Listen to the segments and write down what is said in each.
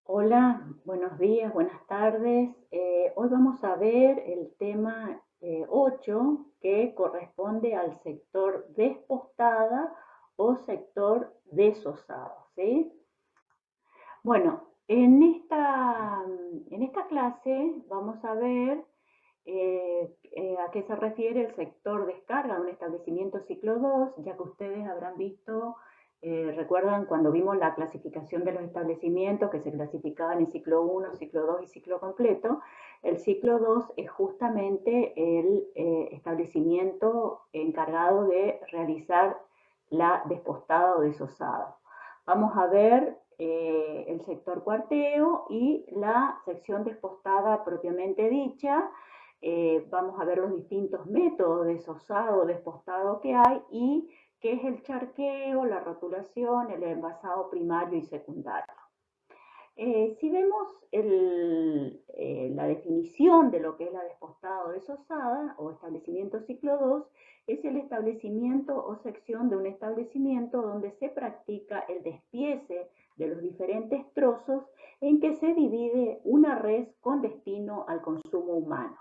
Hola, buenos días, buenas tardes. Hoy vamos a ver el tema 8 que corresponde al sector despostada o sector desosado, ¿sí? Bueno, en esta clase vamos a ver a qué se refiere el sector descarga de un establecimiento ciclo 2, ya que ustedes habrán visto, recuerdan cuando vimos la clasificación de los establecimientos que se clasificaban en ciclo 1, ciclo 2 y ciclo completo. El ciclo 2 es justamente el establecimiento encargado de realizar la despostada o desosada. Vamos a ver el sector cuarteo y la sección despostada propiamente dicha. Vamos a ver los distintos métodos de desosado o despostado que hay y qué es el charqueo, la rotulación, el envasado primario y secundario. Si vemos la definición de lo que es la despostada o desosada o establecimiento ciclo 2, es el establecimiento o sección de un establecimiento donde se practica el despiece de los diferentes trozos en que se divide una res con destino al consumo humano.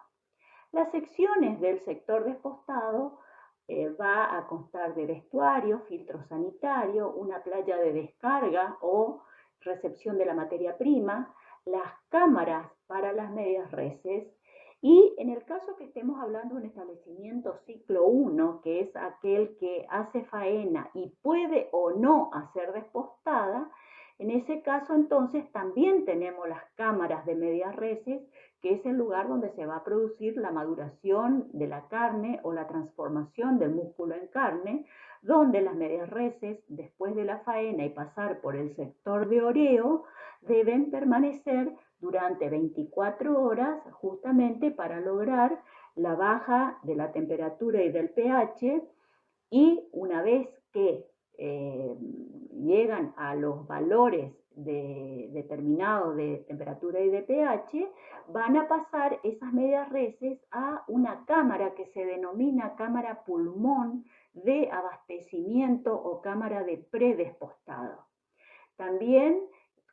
Las secciones del sector despostado va a constar de vestuario, filtro sanitario, una playa de descarga o recepción de la materia prima, las cámaras para las medias reses y en el caso que estemos hablando de un establecimiento ciclo 1, que es aquel que hace faena y puede o no hacer despostada, en ese caso entonces también tenemos las cámaras de medias reses, que es el lugar donde se va a producir la maduración de la carne o la transformación del músculo en carne, donde las medias reses, después de la faena y pasar por el sector de oreo, deben permanecer durante 24 horas justamente para lograr la baja de la temperatura y del pH, y una vez que llegan a los valores determinados de temperatura y de pH, van a pasar esas medias reses a una cámara que se denomina cámara pulmón de abastecimiento o cámara de predespostado. También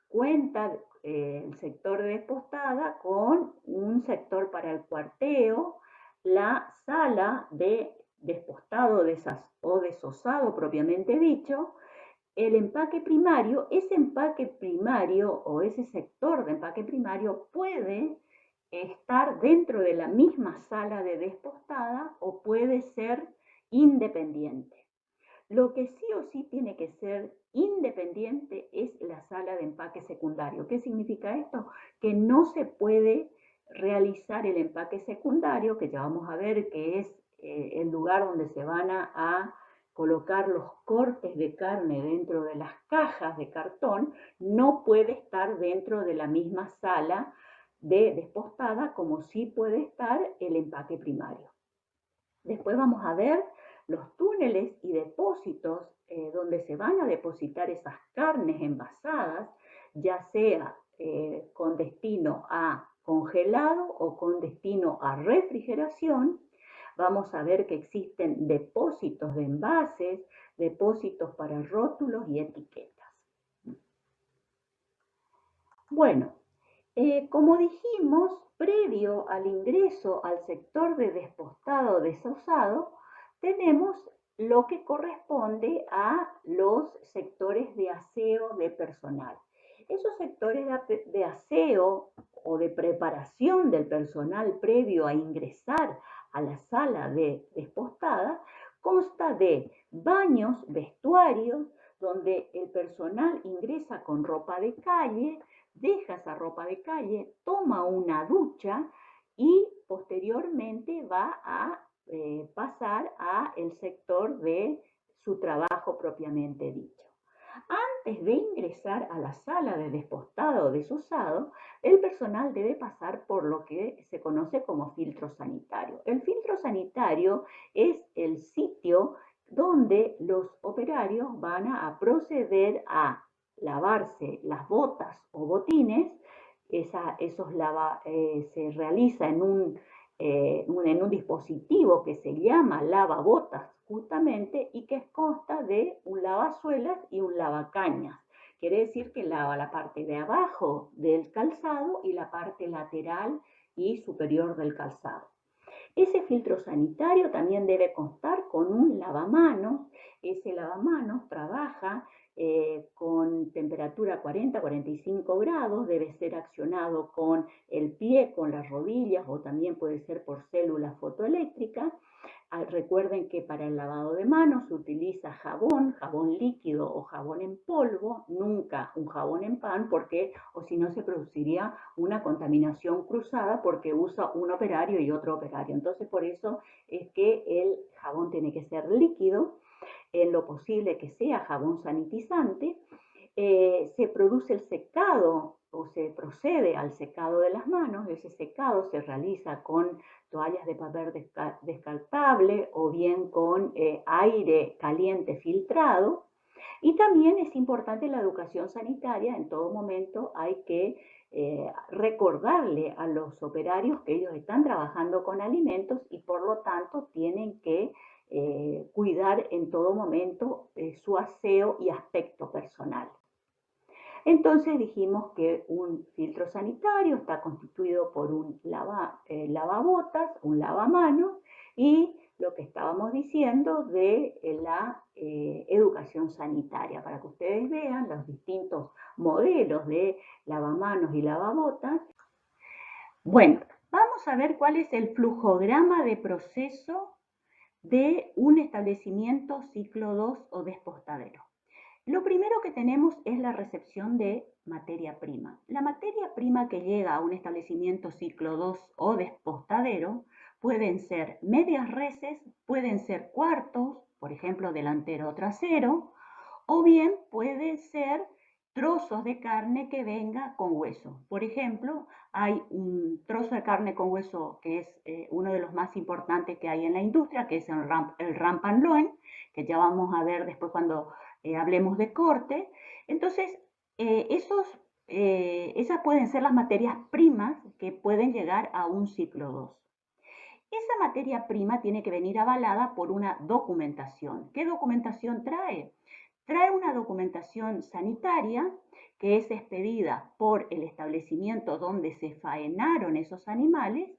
cuenta el sector de despostada con un sector para el cuarteo, la sala de despostado o desosado propiamente dicho, el empaque primario. Ese empaque primario o ese sector de empaque primario puede estar dentro de la misma sala de despostada o puede ser independiente. Lo que sí o sí tiene que ser independiente es la sala de empaque secundario. ¿Qué significa esto? Que no se puede realizar el empaque secundario, que ya vamos a ver que es el lugar donde se van a colocar los cortes de carne dentro de las cajas de cartón, no puede estar dentro de la misma sala de despostada como sí puede estar el empaque primario. Después vamos a ver los túneles y depósitos donde se van a depositar esas carnes envasadas, ya sea con destino a congelado o con destino a refrigeración. Vamos a ver que existen depósitos de envases, depósitos para rótulos y etiquetas. Bueno, como dijimos, previo al ingreso al sector de despostado desosado, tenemos lo que corresponde a los sectores de aseo de personal. Esos sectores de aseo o de preparación del personal previo a ingresar a la sala de despostada consta de baños, vestuarios, donde el personal ingresa con ropa de calle, deja esa ropa de calle, toma una ducha y posteriormente va a pasar a el sector de su trabajo propiamente dicho. Antes de ingresar a la sala de despostado o desosado, el personal debe pasar por lo que se conoce como filtro sanitario. El filtro sanitario es el sitio donde los operarios van a proceder a lavarse las botas o botines. Se realiza en un dispositivo que se llama lavabotas justamente y que consta de un lavasuelas y un lavacañas, Quiere decir que lava la parte de abajo del calzado y la parte lateral y superior del calzado. Ese filtro sanitario también debe constar con un lavamanos. Ese lavamanos trabaja con temperatura 40-45 grados, debe ser accionado con el pie, con las rodillas o también puede ser por células fotoeléctricas. Recuerden que para el lavado de manos se utiliza jabón, jabón líquido o jabón en polvo, nunca un jabón en pan, porque o si no se produciría una contaminación cruzada porque usa un operario y otro operario. Entonces por eso es que el jabón tiene que ser líquido, en lo posible que sea jabón sanitizante. Se produce el secado o se procede al secado de las manos. Ese secado se realiza con toallas de papel descartable o bien con aire caliente filtrado. Y también es importante la educación sanitaria. En todo momento hay que recordarle a los operarios que ellos están trabajando con alimentos y por lo tanto tienen que cuidar en todo momento su aseo y aspecto personal. Entonces dijimos que un filtro sanitario está constituido por un lavabotas, un lavamanos y lo que estábamos diciendo de la educación sanitaria, para que ustedes vean los distintos modelos de lavamanos y lavabotas. Bueno, vamos a ver cuál es el flujograma de proceso de un establecimiento ciclo 2 o despostadero. Lo primero que tenemos es la recepción de materia prima. La materia prima que llega a un establecimiento ciclo 2 o despostadero pueden ser medias reses, pueden ser cuartos, por ejemplo delantero o trasero, o bien puede ser trozos de carne que venga con hueso. Por ejemplo, hay un trozo de carne con hueso que es uno de los más importantes que hay en la industria, que es el rump and loin, que ya vamos a ver después cuando hablemos de corte. Entonces, esas pueden ser las materias primas que pueden llegar a un ciclo 2. Esa materia prima tiene que venir avalada por una documentación. ¿Qué documentación trae? Trae una documentación sanitaria que es expedida por el establecimiento donde se faenaron esos animales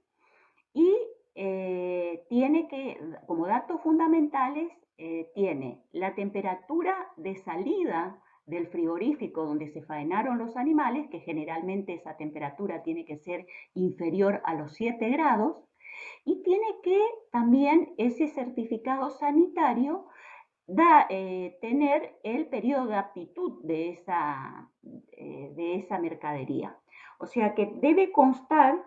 y tiene que, como datos fundamentales, tiene la temperatura de salida del frigorífico donde se faenaron los animales, que generalmente esa temperatura tiene que ser inferior a los 7 grados, y tiene que también ese certificado sanitario tener el periodo de aptitud de esa mercadería. O sea que debe constar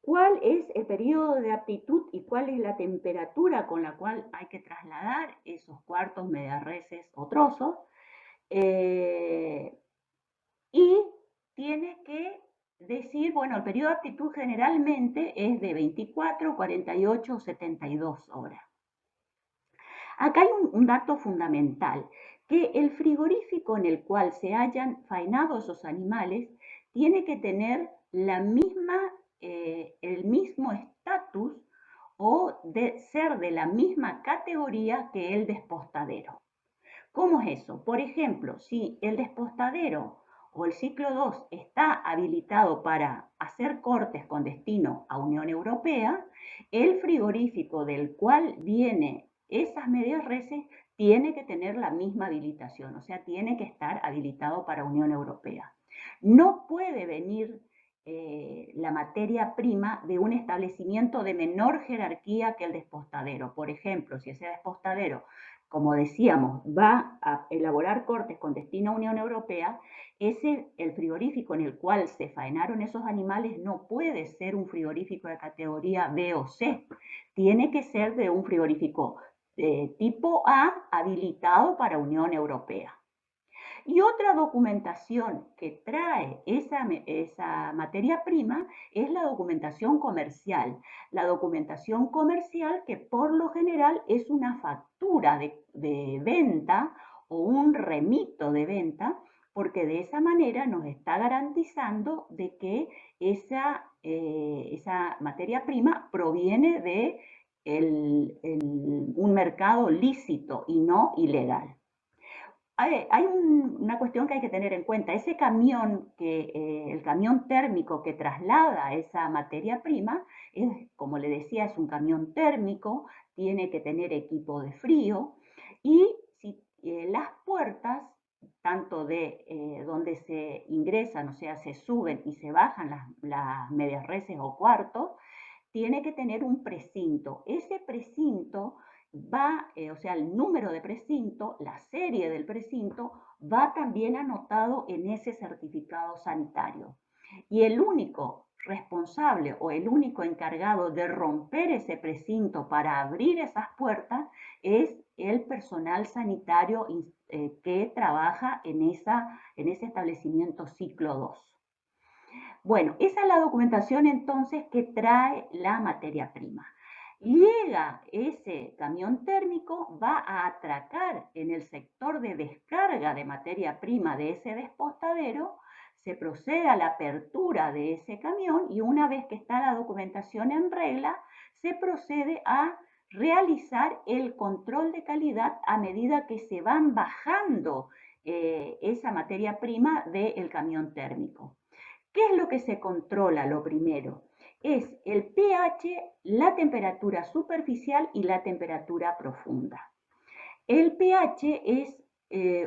cuál es el periodo de aptitud y cuál es la temperatura con la cual hay que trasladar esos cuartos, medias reses o trozos. Y tiene que decir, bueno, el periodo de aptitud generalmente es de 24, 48 o 72 horas. Acá hay un dato fundamental, que el frigorífico en el cual se hayan faenado esos animales tiene que tener el mismo estatus o de ser de la misma categoría que el despostadero. ¿Cómo es eso? Por ejemplo, si el despostadero o el ciclo 2 está habilitado para hacer cortes con destino a Unión Europea, el frigorífico del cual viene esas medias reses tiene que tener la misma habilitación, o sea, tiene que estar habilitado para Unión Europea. No puede venir la materia prima de un establecimiento de menor jerarquía que el despostadero. Por ejemplo, si ese despostadero, como decíamos, va a elaborar cortes con destino a Unión Europea, el frigorífico en el cual se faenaron esos animales no puede ser un frigorífico de categoría B o C, tiene que ser de un frigorífico tipo A habilitado para Unión Europea. Y otra documentación que trae esa materia prima es la documentación comercial. La documentación comercial que por lo general es una factura de venta o un remito de venta, porque de esa manera nos está garantizando de que esa materia prima proviene de un mercado lícito y no ilegal. hay una cuestión que hay que tener en cuenta. Ese camión, el camión térmico que traslada esa materia prima, como le decía, es un camión térmico, tiene que tener equipo de frío y si las puertas, tanto de donde se ingresan, o sea, se suben y se bajan las medias reses o cuartos, tiene que tener un precinto. Ese precinto va, o sea, el número de precinto, la serie del precinto, va también anotado en ese certificado sanitario. Y el único responsable o el único encargado de romper ese precinto para abrir esas puertas es el personal sanitario que trabaja en ese establecimiento ciclo 2. Bueno, esa es la documentación entonces que trae la materia prima. Llega ese camión térmico, va a atracar en el sector de descarga de materia prima de ese despostadero, se procede a la apertura de ese camión y una vez que está la documentación en regla, se procede a realizar el control de calidad a medida que se van bajando esa materia prima del camión térmico. ¿Qué es lo que se controla? Lo primero es el pH, la temperatura superficial y la temperatura profunda. El pH es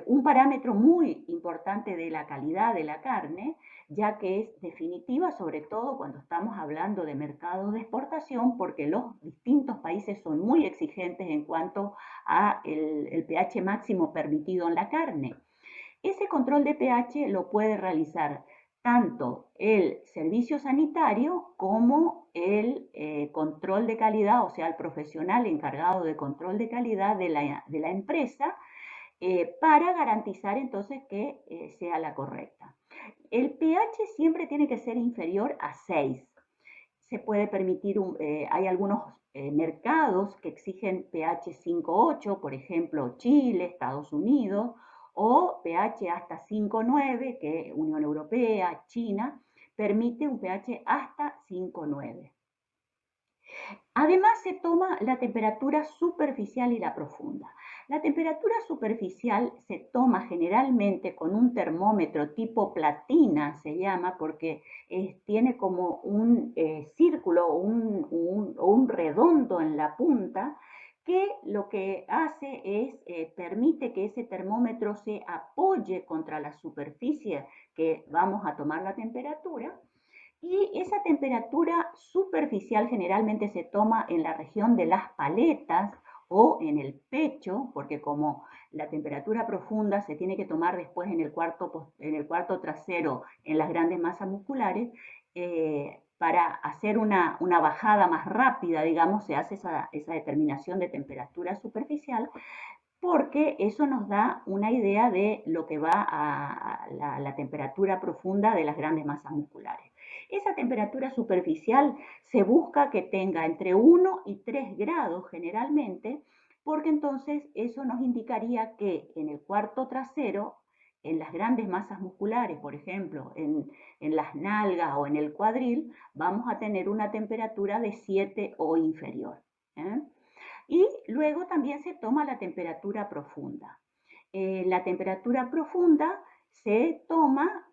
un parámetro muy importante de la calidad de la carne, ya que es definitiva, sobre todo cuando estamos hablando de mercados de exportación, porque los distintos países son muy exigentes en cuanto a el pH máximo permitido en la carne. Ese control de pH lo puede realizar tanto el servicio sanitario como el control de calidad, o sea, el profesional encargado de control de calidad de la empresa, para garantizar entonces que sea la correcta. El pH siempre tiene que ser inferior a 6. Se puede permitir, hay algunos mercados que exigen pH 5,8, por ejemplo Chile, Estados Unidos, o pH hasta 5,9, que Unión Europea, China, permite un pH hasta 5,9. Además se toma la temperatura superficial y la profunda. La temperatura superficial se toma generalmente con un termómetro tipo platina, se llama, porque tiene como un círculo o un redondo en la punta, que lo que hace es permite que ese termómetro se apoye contra la superficie que vamos a tomar la temperatura, y esa temperatura superficial generalmente se toma en la región de las paletas o en el pecho, porque como la temperatura profunda se tiene que tomar después en el cuarto trasero, en las grandes masas musculares, para hacer una bajada más rápida, digamos, se hace esa determinación de temperatura superficial, porque eso nos da una idea de lo que va a la temperatura profunda de las grandes masas musculares. Esa temperatura superficial se busca que tenga entre 1 y 3 grados generalmente, porque entonces eso nos indicaría que en el cuarto trasero, en las grandes masas musculares, por ejemplo, en las nalgas o en el cuadril, vamos a tener una temperatura de 7 o inferior. Y luego también se toma la temperatura profunda. La temperatura profunda se toma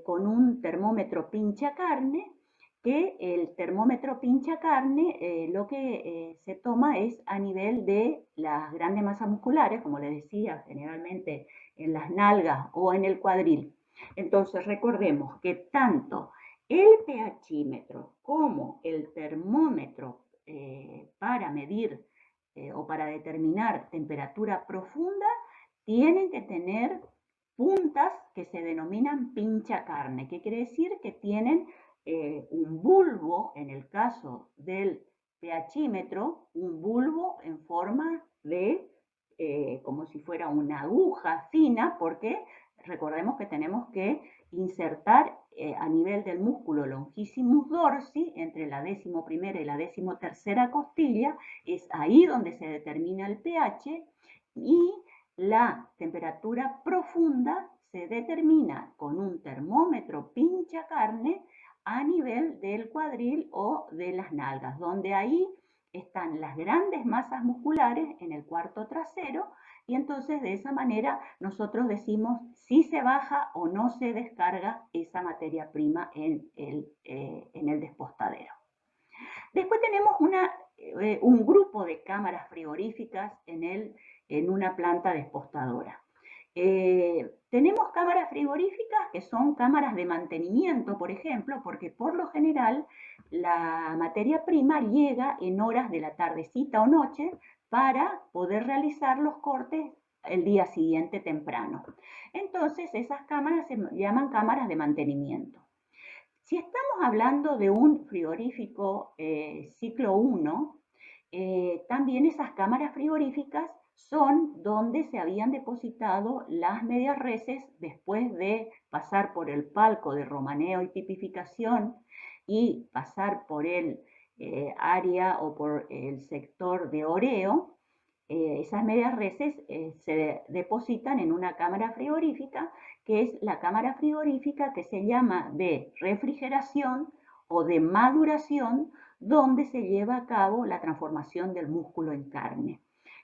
con un termómetro pincha carne, que el termómetro pincha carne lo que se toma es a nivel de las grandes masas musculares, como les decía, generalmente en las nalgas o en el cuadril. Entonces recordemos que tanto el pHímetro como el termómetro para medir o para determinar temperatura profunda tienen que tener puntas que se denominan pincha carne, que quiere decir que tienen un bulbo, en el caso del pHímetro, un bulbo en forma de como si fuera una aguja fina, porque recordemos que tenemos que insertar a nivel del músculo longissimus dorsi, entre la 11ª y la 13ª costilla, es ahí donde se determina el pH, y la temperatura profunda se determina con un termómetro pincha carne a nivel del cuadril o de las nalgas, donde ahí están las grandes masas musculares en el cuarto trasero y entonces de esa manera nosotros decimos si se baja o no se descarga esa materia prima en el despostadero. Después tenemos un grupo de cámaras frigoríficas en una planta despostadora. Tenemos cámaras frigoríficas que son cámaras de mantenimiento, por ejemplo, porque por lo general la materia prima llega en horas de la tardecita o noche para poder realizar los cortes el día siguiente temprano. Entonces esas cámaras se llaman cámaras de mantenimiento. Si estamos hablando de un frigorífico ciclo 1, también esas cámaras frigoríficas son donde se habían depositado las medias reses después de pasar por el palco de romaneo y tipificación y pasar por el área o por el sector de oreo. Esas medias reses se depositan en una cámara frigorífica, que es la cámara frigorífica que se llama de refrigeración o de maduración, donde se lleva a cabo la transformación del músculo en carne,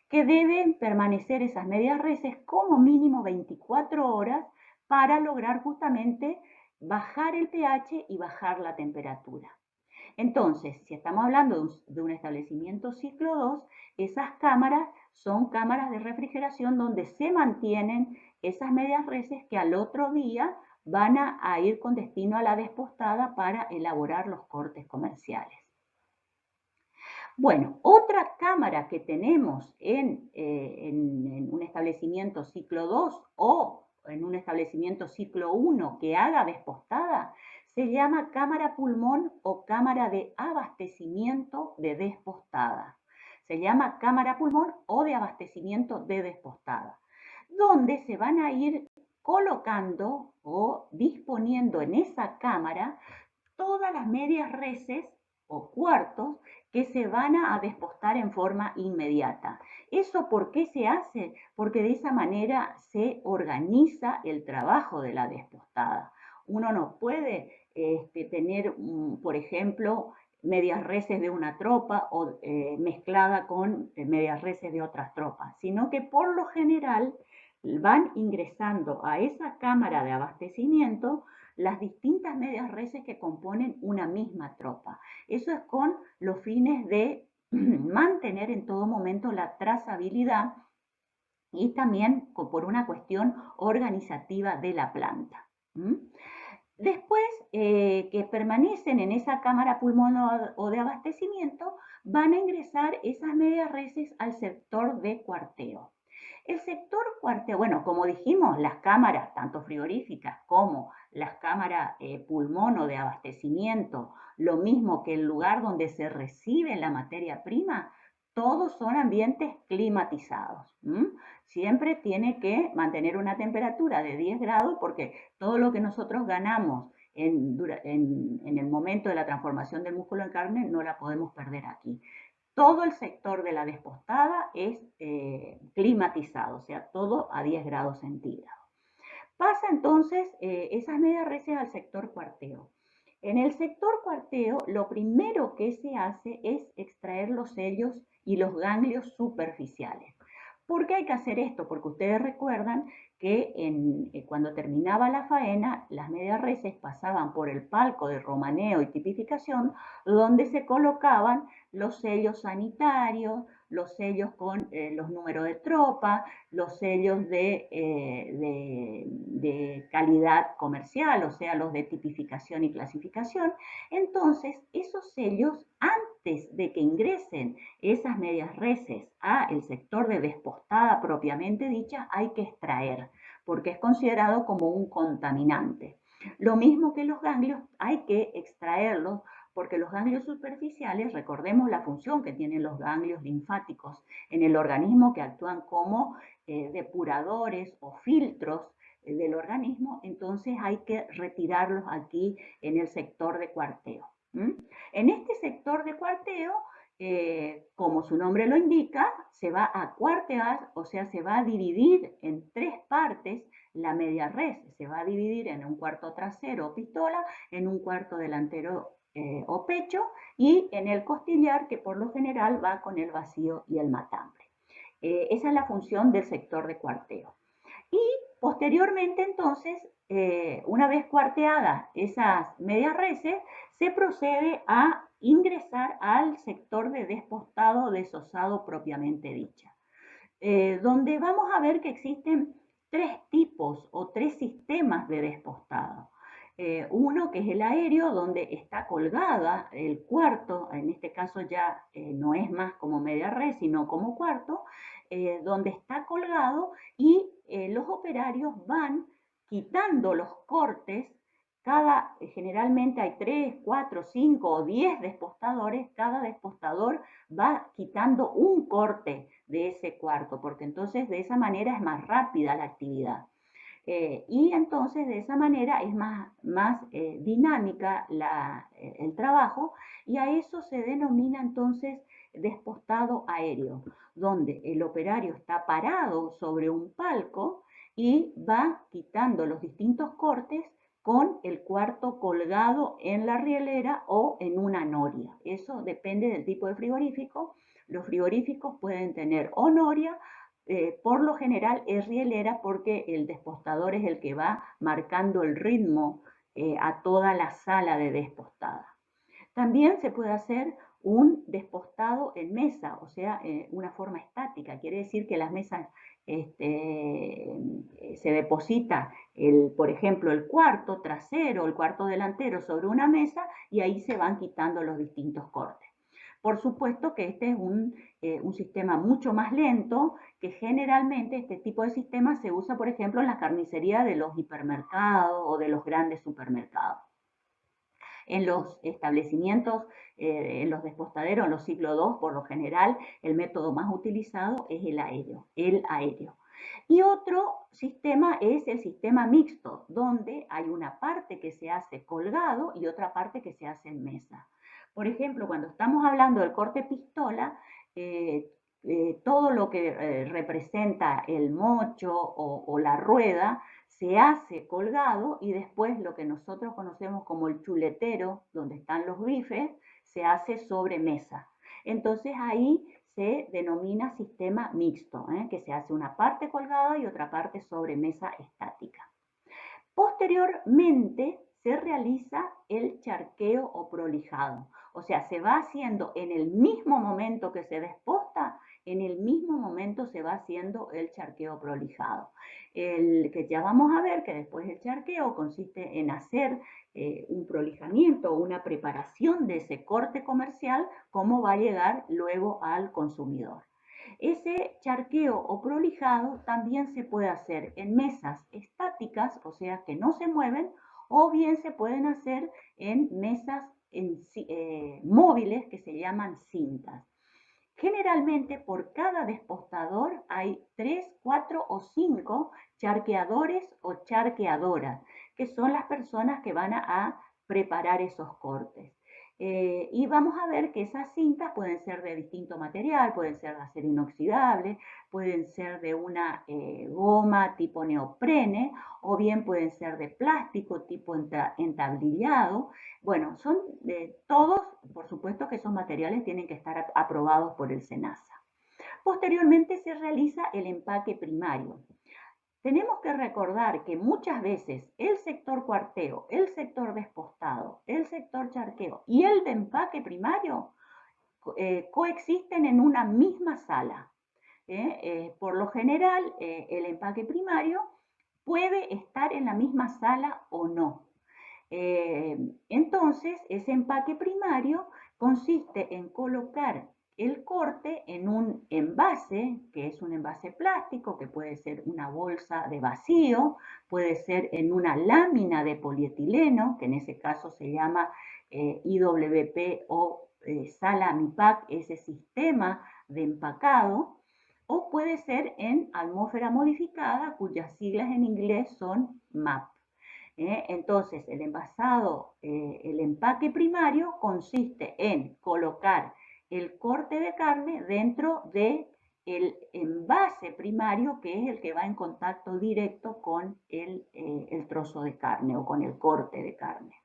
que deben permanecer esas medias reses como mínimo 24 horas para lograr justamente bajar el pH y bajar la temperatura. Entonces, si estamos hablando de un establecimiento ciclo 2, esas cámaras son cámaras de refrigeración donde se mantienen esas medias reses que al otro día van a ir con destino a la despostada para elaborar los cortes comerciales. Bueno, otra cámara que tenemos en un establecimiento ciclo 2 o en un establecimiento ciclo 1 que haga despostada se llama cámara pulmón o cámara de abastecimiento de despostada. Se llama cámara pulmón o de abastecimiento de despostada, donde se van a ir colocando o disponiendo en esa cámara todas las medias reses o cuartos que se van a despostar en forma inmediata. ¿Eso por qué se hace? Porque de esa manera se organiza el trabajo de la despostada. Uno no puede tener, por ejemplo, medias reses de una tropa o mezclada con medias reses de otras tropas, sino que por lo general van ingresando a esa cámara de abastecimiento las distintas medias reses que componen una misma tropa. Eso es con los fines de mantener en todo momento la trazabilidad y también por una cuestión organizativa de la planta. Después, que permanecen en esa cámara pulmón o de abastecimiento, van a ingresar esas medias reses al sector de cuarteo. El sector cuarteo, bueno, como dijimos, las cámaras, tanto frigoríficas como las cámaras pulmón o de abastecimiento, lo mismo que el lugar donde se recibe la materia prima, todos son ambientes climatizados. Siempre tiene que mantener una temperatura de 10 grados porque todo lo que nosotros ganamos en el momento de la transformación del músculo en carne no la podemos perder aquí. Todo el sector de la despostada es climatizado, o sea, todo a 10 grados centígrados. Pasa entonces esas medias reses al sector cuarteo. En el sector cuarteo, lo primero que se hace es extraer los sellos y los ganglios superficiales. ¿Por qué hay que hacer esto? Porque ustedes recuerdan que cuando terminaba la faena, las medias reses pasaban por el palco de romaneo y tipificación, donde se colocaban los sellos sanitarios, los sellos con los números de tropa, los sellos de calidad comercial, o sea, los de tipificación y clasificación. Entonces, esos sellos, antes de que ingresen esas medias reses al sector de despostada propiamente dicha, hay que extraer, porque es considerado como un contaminante. Lo mismo que los ganglios, hay que extraerlos porque los ganglios superficiales, recordemos la función que tienen los ganglios linfáticos en el organismo, que actúan como depuradores o filtros del organismo, entonces hay que retirarlos aquí en el sector de cuarteo. En este sector de cuarteo, como su nombre lo indica, se va a cuartear, o sea, se va a dividir en tres partes la media res. Se va a dividir en un cuarto trasero o pistola, en un cuarto delantero o pecho y en el costillar, que por lo general va con el vacío y el matambre. Esa es la función del sector de cuarteo. Y posteriormente, entonces, una vez cuarteadas esas medias reses, se procede a ingresar al sector de despostado o desosado propiamente dicha, donde vamos a ver que existen tres tipos o tres sistemas de despostado. Uno que es el aéreo, donde está colgada el cuarto, en este caso ya no es más como media red, sino como cuarto, donde está colgado y los operarios van quitando los cortes. Generalmente hay 3, 4, 5 o 10 despostadores, cada despostador va quitando un corte de ese cuarto, porque entonces de esa manera es más rápida la actividad. Y entonces de esa manera es más dinámica el trabajo, y a eso se denomina entonces despostado aéreo, donde el operario está parado sobre un palco y va quitando los distintos cortes con el cuarto colgado en la rielera o en una noria. Eso depende del tipo de frigorífico. Los frigoríficos pueden tener o noria, por lo general es rielera, porque el despostador es el que va marcando el ritmo a toda la sala de despostada. También se puede hacer un despostado en mesa, o sea, una forma estática. Quiere decir que las mesas se deposita, por ejemplo, el cuarto trasero, el cuarto delantero sobre una mesa, y ahí se van quitando los distintos cortes. Por supuesto que este es un sistema mucho más lento, que generalmente este tipo de sistema se usa, por ejemplo, en la carnicería de los hipermercados o de los grandes supermercados. En los establecimientos, en los despostaderos, en los ciclo 2, por lo general, el método más utilizado es el aéreo. Y otro sistema es el sistema mixto, donde hay una parte que se hace colgado y otra parte que se hace en mesa. Por ejemplo, cuando estamos hablando del corte pistola, todo lo que representa el mocho o la rueda se hace colgado, y después lo que nosotros conocemos como el chuletero, donde están los bifes, se hace sobre mesa. Entonces ahí se denomina sistema mixto, que se hace una parte colgada y otra parte sobre mesa estática. Posteriormente se realiza el charqueo o prolijado, o sea, se va haciendo en el mismo momento que se desposta, en el mismo momento se va haciendo el charqueo prolijado. El que ya vamos a ver que después el charqueo consiste en hacer un prolijamiento o una preparación de ese corte comercial, cómo va a llegar luego al consumidor. Ese charqueo o prolijado también se puede hacer en mesas estáticas, o sea que no se mueven, o bien se pueden hacer en mesas móviles, que se llaman cintas. Generalmente por cada despostador hay 3, 4 o 5 charqueadores o charqueadoras, que son las personas que van a preparar esos cortes. Y vamos a ver que esas cintas pueden ser de distinto material, pueden ser de acero inoxidable, pueden ser de una goma tipo neoprene, o bien pueden ser de plástico tipo entablillado. Bueno, son de todos, por supuesto que esos materiales tienen que estar aprobados por el SENASA. Posteriormente se realiza el empaque primario. Tenemos que recordar que muchas veces el sector cuarteo, el sector despostado, el sector charqueo y el de empaque primario coexisten en una misma sala. Por lo general, el empaque primario puede estar en la misma sala o no. Entonces, ese empaque primario consiste en colocar el corte en un envase, que es un envase plástico, que puede ser una bolsa de vacío, puede ser en una lámina de polietileno, que en ese caso se llama IWP o Salamipack, ese sistema de empacado, o puede ser en atmósfera modificada, cuyas siglas en inglés son MAP. Entonces, el envasado, el empaque primario consiste en colocar el corte de carne dentro del envase primario, que es el que va en contacto directo con el trozo de carne o con el corte de carne.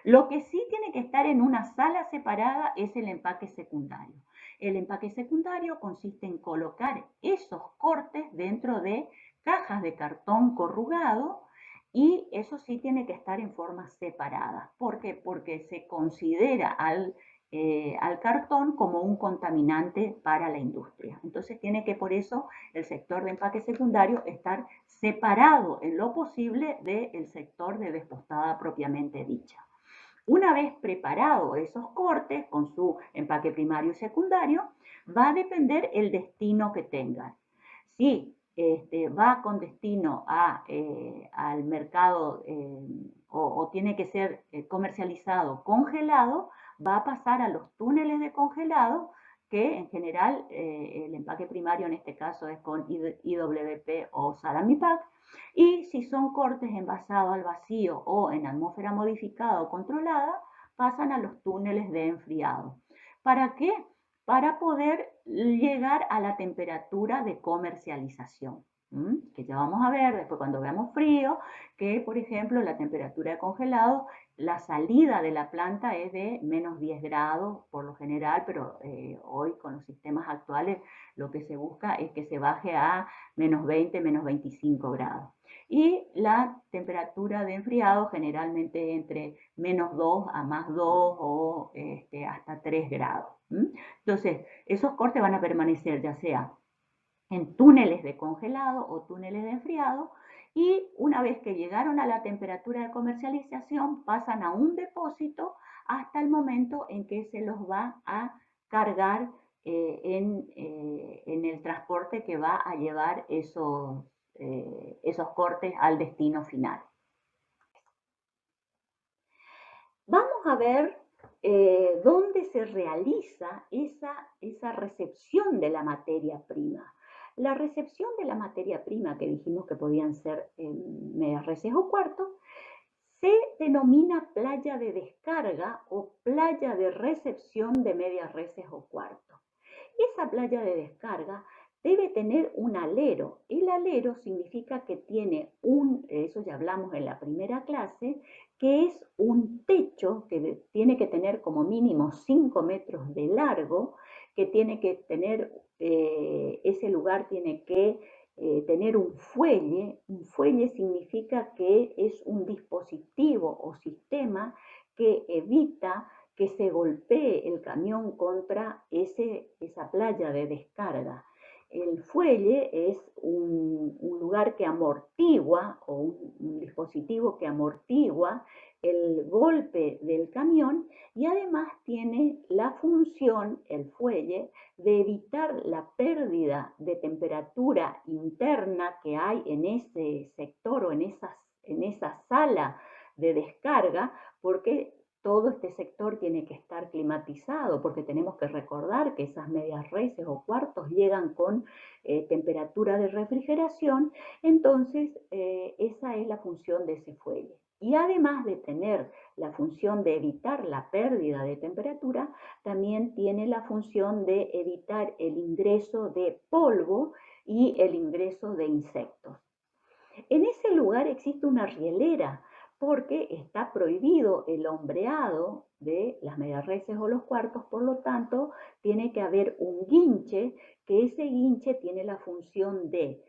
Lo que sí tiene que estar en una sala separada es el empaque secundario. El empaque secundario consiste en colocar esos cortes dentro de cajas de cartón corrugado y eso sí tiene que estar en forma separada. ¿Por qué? Porque se considera al cartón como un contaminante para la industria. Entonces tiene que por eso el sector de empaque secundario estar separado en lo posible del sector de despostada propiamente dicha. Una vez preparados esos cortes con su empaque primario y secundario, va a depender el destino que tengan. Si va con destino al mercado o tiene que ser comercializado congelado, va a pasar a los túneles de congelado, que en general el empaque primario en este caso es con IWP o Salamipack, y si son cortes envasados al vacío o en atmósfera modificada o controlada, pasan a los túneles de enfriado. ¿Para qué? Para poder llegar a la temperatura de comercialización. Que ya vamos a ver después cuando veamos frío, que por ejemplo la temperatura de congelado, la salida de la planta es de menos 10 grados por lo general, pero hoy con los sistemas actuales lo que se busca es que se baje a menos 20, menos 25 grados. Y la temperatura de enfriado generalmente entre menos 2 a más 2 o hasta 3 grados. Entonces, esos cortes van a permanecer ya sea en túneles de congelado o túneles de enfriado y una vez que llegaron a la temperatura de comercialización pasan a un depósito hasta el momento en que se los va a cargar en el transporte que va a llevar esos cortes al destino final. Vamos a ver dónde se realiza esa recepción de la materia prima. La recepción de la materia prima, que dijimos que podían ser medias reses o cuartos, se denomina playa de descarga o playa de recepción de medias reses o cuartos. Esa playa de descarga debe tener un alero. El alero significa que tiene eso ya hablamos en la primera clase, que es un techo que tiene que tener como mínimo 5 metros de largo, que tiene que tener, ese lugar tiene que tener un fuelle. Un fuelle significa que es un dispositivo o sistema que evita que se golpee el camión contra esa playa de descarga. El fuelle es un lugar que amortigua o un dispositivo que amortigua el golpe del camión y además tiene la función, el fuelle, de evitar la pérdida de temperatura interna que hay en ese sector o en esa sala de descarga, porque todo este sector tiene que estar climatizado, porque tenemos que recordar que esas medias reses o cuartos llegan con temperatura de refrigeración, entonces esa es la función de ese fuelle. Y además de tener la función de evitar la pérdida de temperatura, también tiene la función de evitar el ingreso de polvo y el ingreso de insectos. En ese lugar existe una rielera porque está prohibido el hombreado de las medias reses o los cuartos, por lo tanto tiene que haber un guinche, que ese guinche tiene la función de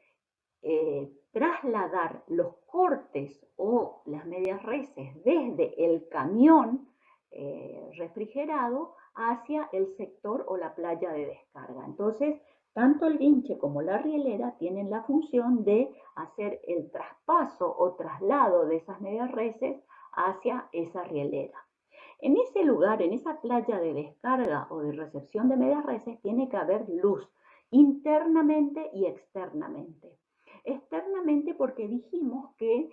trasladar los cortes o las medias reses desde el camión refrigerado hacia el sector o la playa de descarga. Entonces, tanto el guinche como la rielera tienen la función de hacer el traspaso o traslado de esas medias reses hacia esa rielera. En ese lugar, en esa playa de descarga o de recepción de medias reses, tiene que haber luz internamente y externamente. Externamente porque dijimos que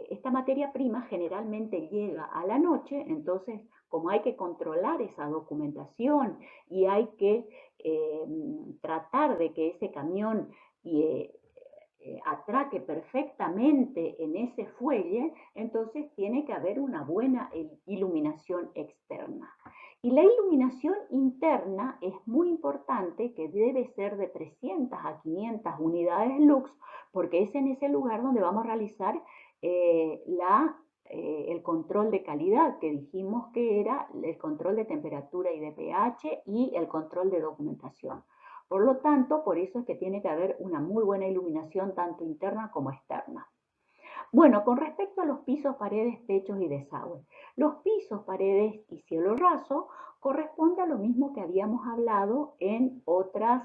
esta materia prima generalmente llega a la noche, entonces como hay que controlar esa documentación y hay que tratar de que ese camión atraque perfectamente en ese fuelle, entonces tiene que haber una buena iluminación externa. Y la iluminación interna es muy importante, que debe ser de 300 a 500 unidades lux, porque es en ese lugar donde vamos a realizar el control de calidad que dijimos que era el control de temperatura y de pH y el control de documentación. Por lo tanto, por eso es que tiene que haber una muy buena iluminación tanto interna como externa. Bueno, con respecto a los pisos, paredes, techos y desagües. Los pisos, paredes y cielo raso corresponde a lo mismo que habíamos hablado en otras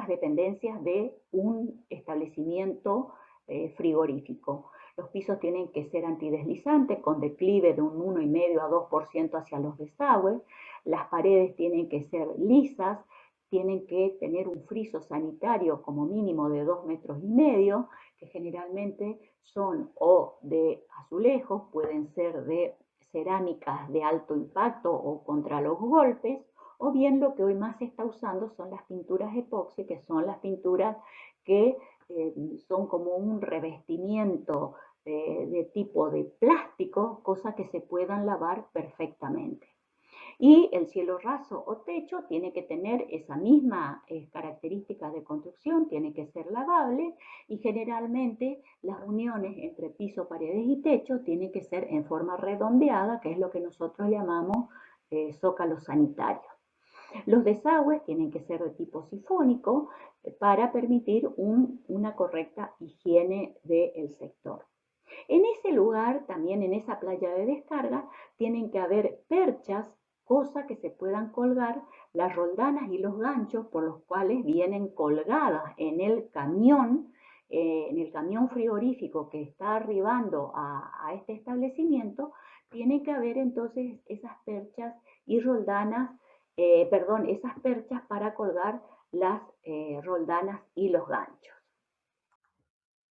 dependencias de un establecimiento frigorífico. Los pisos tienen que ser antideslizantes con declive de un 1,5 a 2% hacia los desagües. Las paredes tienen que ser lisas, tienen que tener un friso sanitario como mínimo de 2,5 metros, que generalmente son o de azulejos, pueden ser de cerámicas de alto impacto o contra los golpes, o bien lo que hoy más se está usando son las pinturas epoxi, que son las pinturas que son como un revestimiento de tipo de plástico, cosa que se puedan lavar perfectamente. Y el cielo raso o techo tiene que tener esa misma característica de construcción, tiene que ser lavable y generalmente las uniones entre piso, paredes y techo tienen que ser en forma redondeada, que es lo que nosotros llamamos zócalo sanitario. Los desagües tienen que ser de tipo sifónico para permitir una correcta higiene del sector. En ese lugar, también en esa playa de descarga, tienen que haber perchas, cosa que se puedan colgar las roldanas y los ganchos por los cuales vienen colgadas en el camión frigorífico que está arribando a este establecimiento. Tiene que haber entonces esas perchas y roldanas, esas perchas para colgar las roldanas y los ganchos.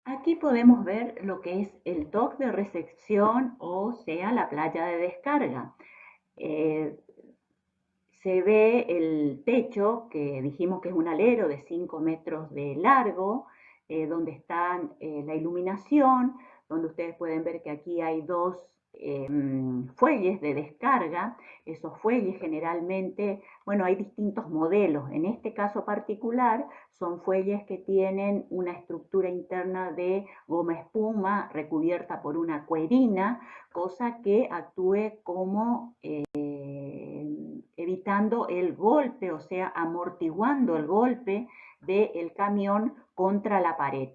Aquí podemos ver lo que es el dock de recepción, o sea, la playa de descarga. Eh, Se ve el techo, que dijimos que es un alero de 5 metros de largo, donde está la iluminación, donde ustedes pueden ver que aquí hay dos fuelles de descarga. Esos fuelles generalmente, bueno, hay distintos modelos. En este caso particular son fuelles que tienen una estructura interna de goma espuma recubierta por una cuerina, cosa que actúe como evitando el golpe, o sea, amortiguando el golpe del camión contra la pared.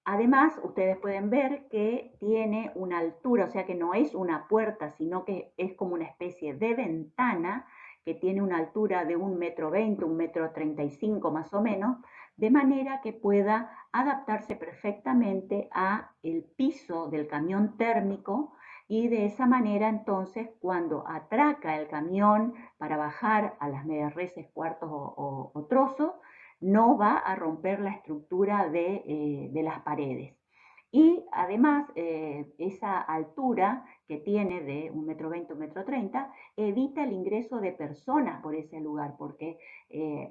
Además, ustedes pueden ver que tiene una altura, o sea que no es una puerta, sino que es como una especie de ventana que tiene una altura de 1,20 m, 1,35 m más o menos, de manera que pueda adaptarse perfectamente a el piso del camión térmico, y de esa manera entonces cuando atraca el camión para bajar a las medias reses, cuartos o trozos, no va a romper la estructura de las paredes. Y además, esa altura que tiene de 1,20 m, 1,30 m, evita el ingreso de personas por ese lugar, porque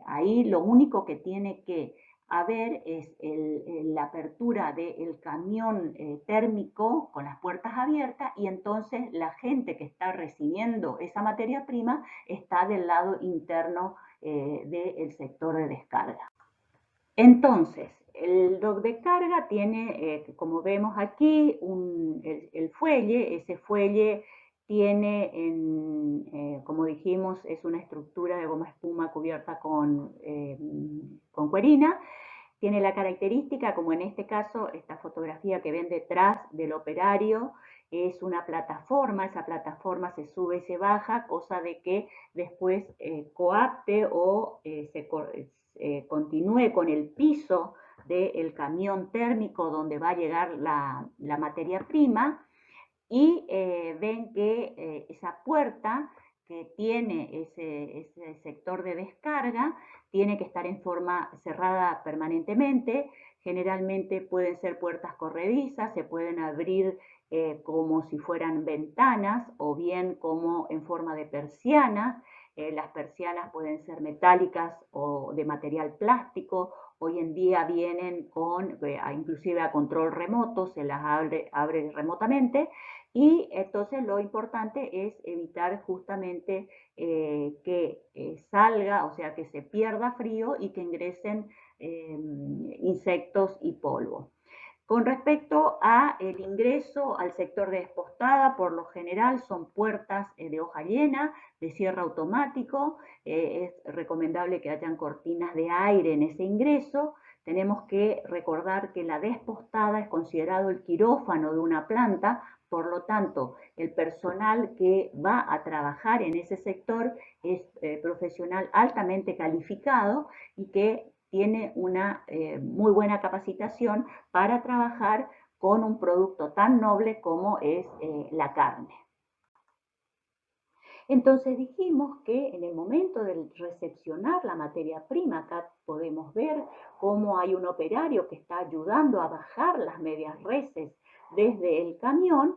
ahí lo único que tiene que haber es la apertura del camión térmico con las puertas abiertas, y entonces la gente que está recibiendo esa materia prima está del lado interno del sector de descarga. Entonces, el dock de carga tiene, como vemos aquí, el fuelle. Ese fuelle tiene, como dijimos, es una estructura de goma espuma cubierta con cuerina. Tiene la característica, como en este caso, esta fotografía que ven detrás del operario, es una plataforma. Esa plataforma se sube y se baja, cosa de que después coapte o continúe con el piso del camión térmico donde va a llegar la materia prima. Y ven que esa puerta que tiene ese sector de descarga tiene que estar en forma cerrada permanentemente. Generalmente pueden ser puertas corredizas, se pueden abrir como si fueran ventanas, o bien como en forma de persianas. Las persianas pueden ser metálicas o de material plástico. Hoy en día vienen con, inclusive a control remoto, se las abre remotamente. Y entonces lo importante es evitar justamente que salga, o sea, que se pierda frío y que ingresen insectos y polvo. Con respecto a el ingreso al sector de despostada, por lo general son puertas de hoja llena, de cierre automático, es recomendable que hayan cortinas de aire en ese ingreso. Tenemos que recordar que la despostada es considerado el quirófano de una planta, por lo tanto, el personal que va a trabajar en ese sector es profesional altamente calificado y que tiene una muy buena capacitación para trabajar con un producto tan noble como es la carne. Entonces dijimos que en el momento de recepcionar la materia prima, acá podemos ver cómo hay un operario que está ayudando a bajar las medias reses desde el camión.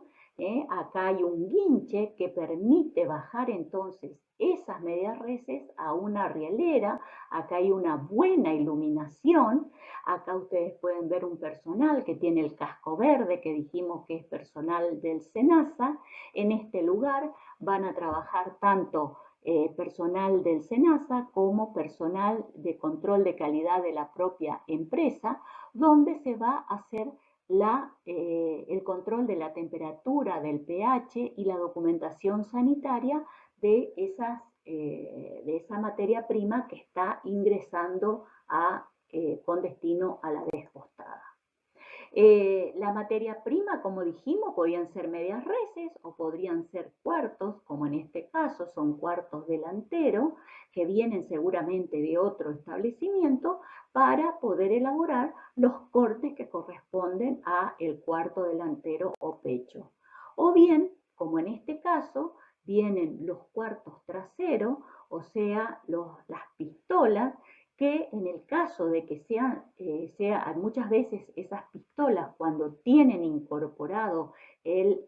Acá hay un guinche que permite bajar entonces esas medias reses a una rielera. Acá hay una buena iluminación. Acá ustedes pueden ver un personal que tiene el casco verde, que dijimos que es personal del SENASA. En este lugar van a trabajar tanto personal del SENASA como personal de control de calidad de la propia empresa, donde se va a hacer el control de la temperatura, del pH y la documentación sanitaria de esa materia prima que está ingresando con destino a la despostada. La materia prima, como dijimos, podían ser medias reses o podrían ser cuartos, como en este caso son cuartos delanteros, que vienen seguramente de otro establecimiento para poder elaborar los cortes que corresponden a el cuarto delantero o pecho. O bien, como en este caso, vienen los cuartos traseros, o sea, las pistolas, que en el caso de que muchas veces esas pistolas cuando tienen incorporado el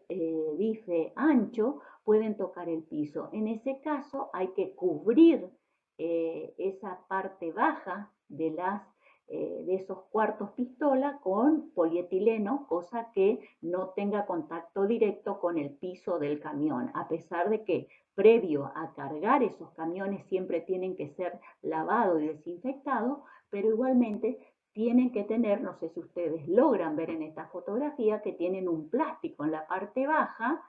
bife ancho pueden tocar el piso. En ese caso hay que cubrir esa parte baja de esos cuartos pistola con polietileno, cosa que no tenga contacto directo con el piso del camión, a pesar de que previo a cargar esos camiones siempre tienen que ser lavados y desinfectados, pero igualmente tienen que tener, no sé si ustedes logran ver en esta fotografía, que tienen un plástico en la parte baja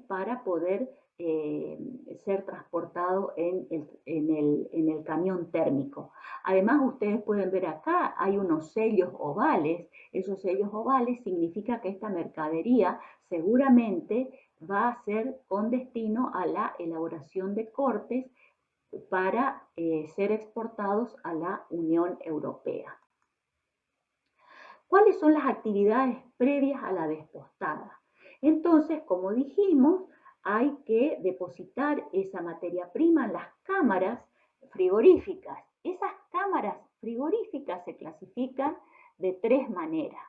para poder ser transportado en el camión térmico. Además, ustedes pueden ver acá, hay unos sellos ovales. Esos sellos ovales significa que esta mercadería seguramente va a ser con destino a la elaboración de cortes para ser exportados a la Unión Europea. ¿Cuáles son las actividades previas a la despostada? Entonces, como dijimos, hay que depositar esa materia prima en las cámaras frigoríficas. Esas cámaras frigoríficas se clasifican de tres maneras.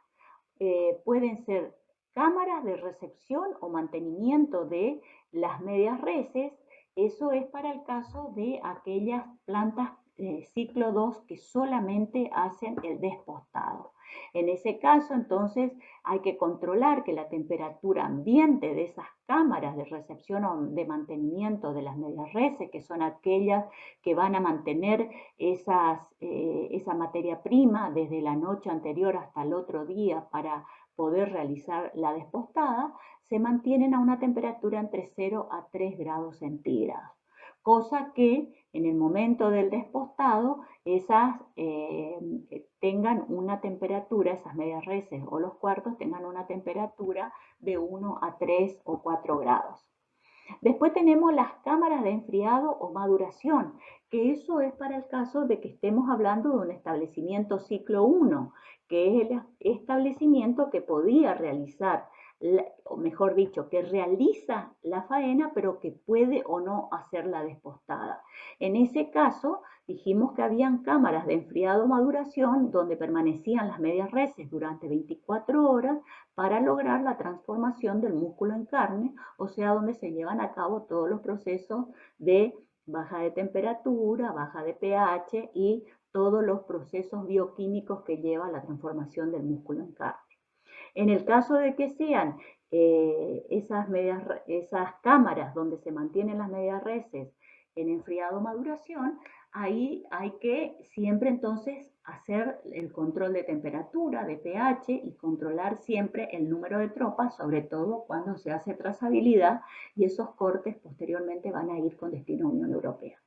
Pueden ser cámaras de recepción o mantenimiento de las medias reses. Eso es para el caso de aquellas plantas ciclo 2 que solamente hacen el despostado. En ese caso, entonces, hay que controlar que la temperatura ambiente de esas cámaras de recepción o de mantenimiento de las medias reses, que son aquellas que van a mantener esa materia prima desde la noche anterior hasta el otro día para poder realizar la despostada, se mantienen a una temperatura entre 0 a 3 grados centígrados. Cosa que en el momento del despostado tengan una temperatura, esas medias reses o los cuartos tengan una temperatura de 1 a 3 o 4 grados. Después tenemos las cámaras de enfriado o maduración, que eso es para el caso de que estemos hablando de un establecimiento ciclo 1, que es el establecimiento que podía realizar, o mejor dicho, que realiza la faena, pero que puede o no hacer la despostada. En ese caso, dijimos que habían cámaras de enfriado o maduración donde permanecían las medias reses durante 24 horas para lograr la transformación del músculo en carne, o sea, donde se llevan a cabo todos los procesos de baja de temperatura, baja de pH y todos los procesos bioquímicos que lleva la transformación del músculo en carne. En el caso de que sean esas cámaras donde se mantienen las medias reses en enfriado maduración, Ahí hay que siempre entonces hacer el control de temperatura, de pH y controlar siempre el número de tropas, sobre todo cuando se hace trazabilidad y esos cortes posteriormente van a ir con destino a Unión Europea.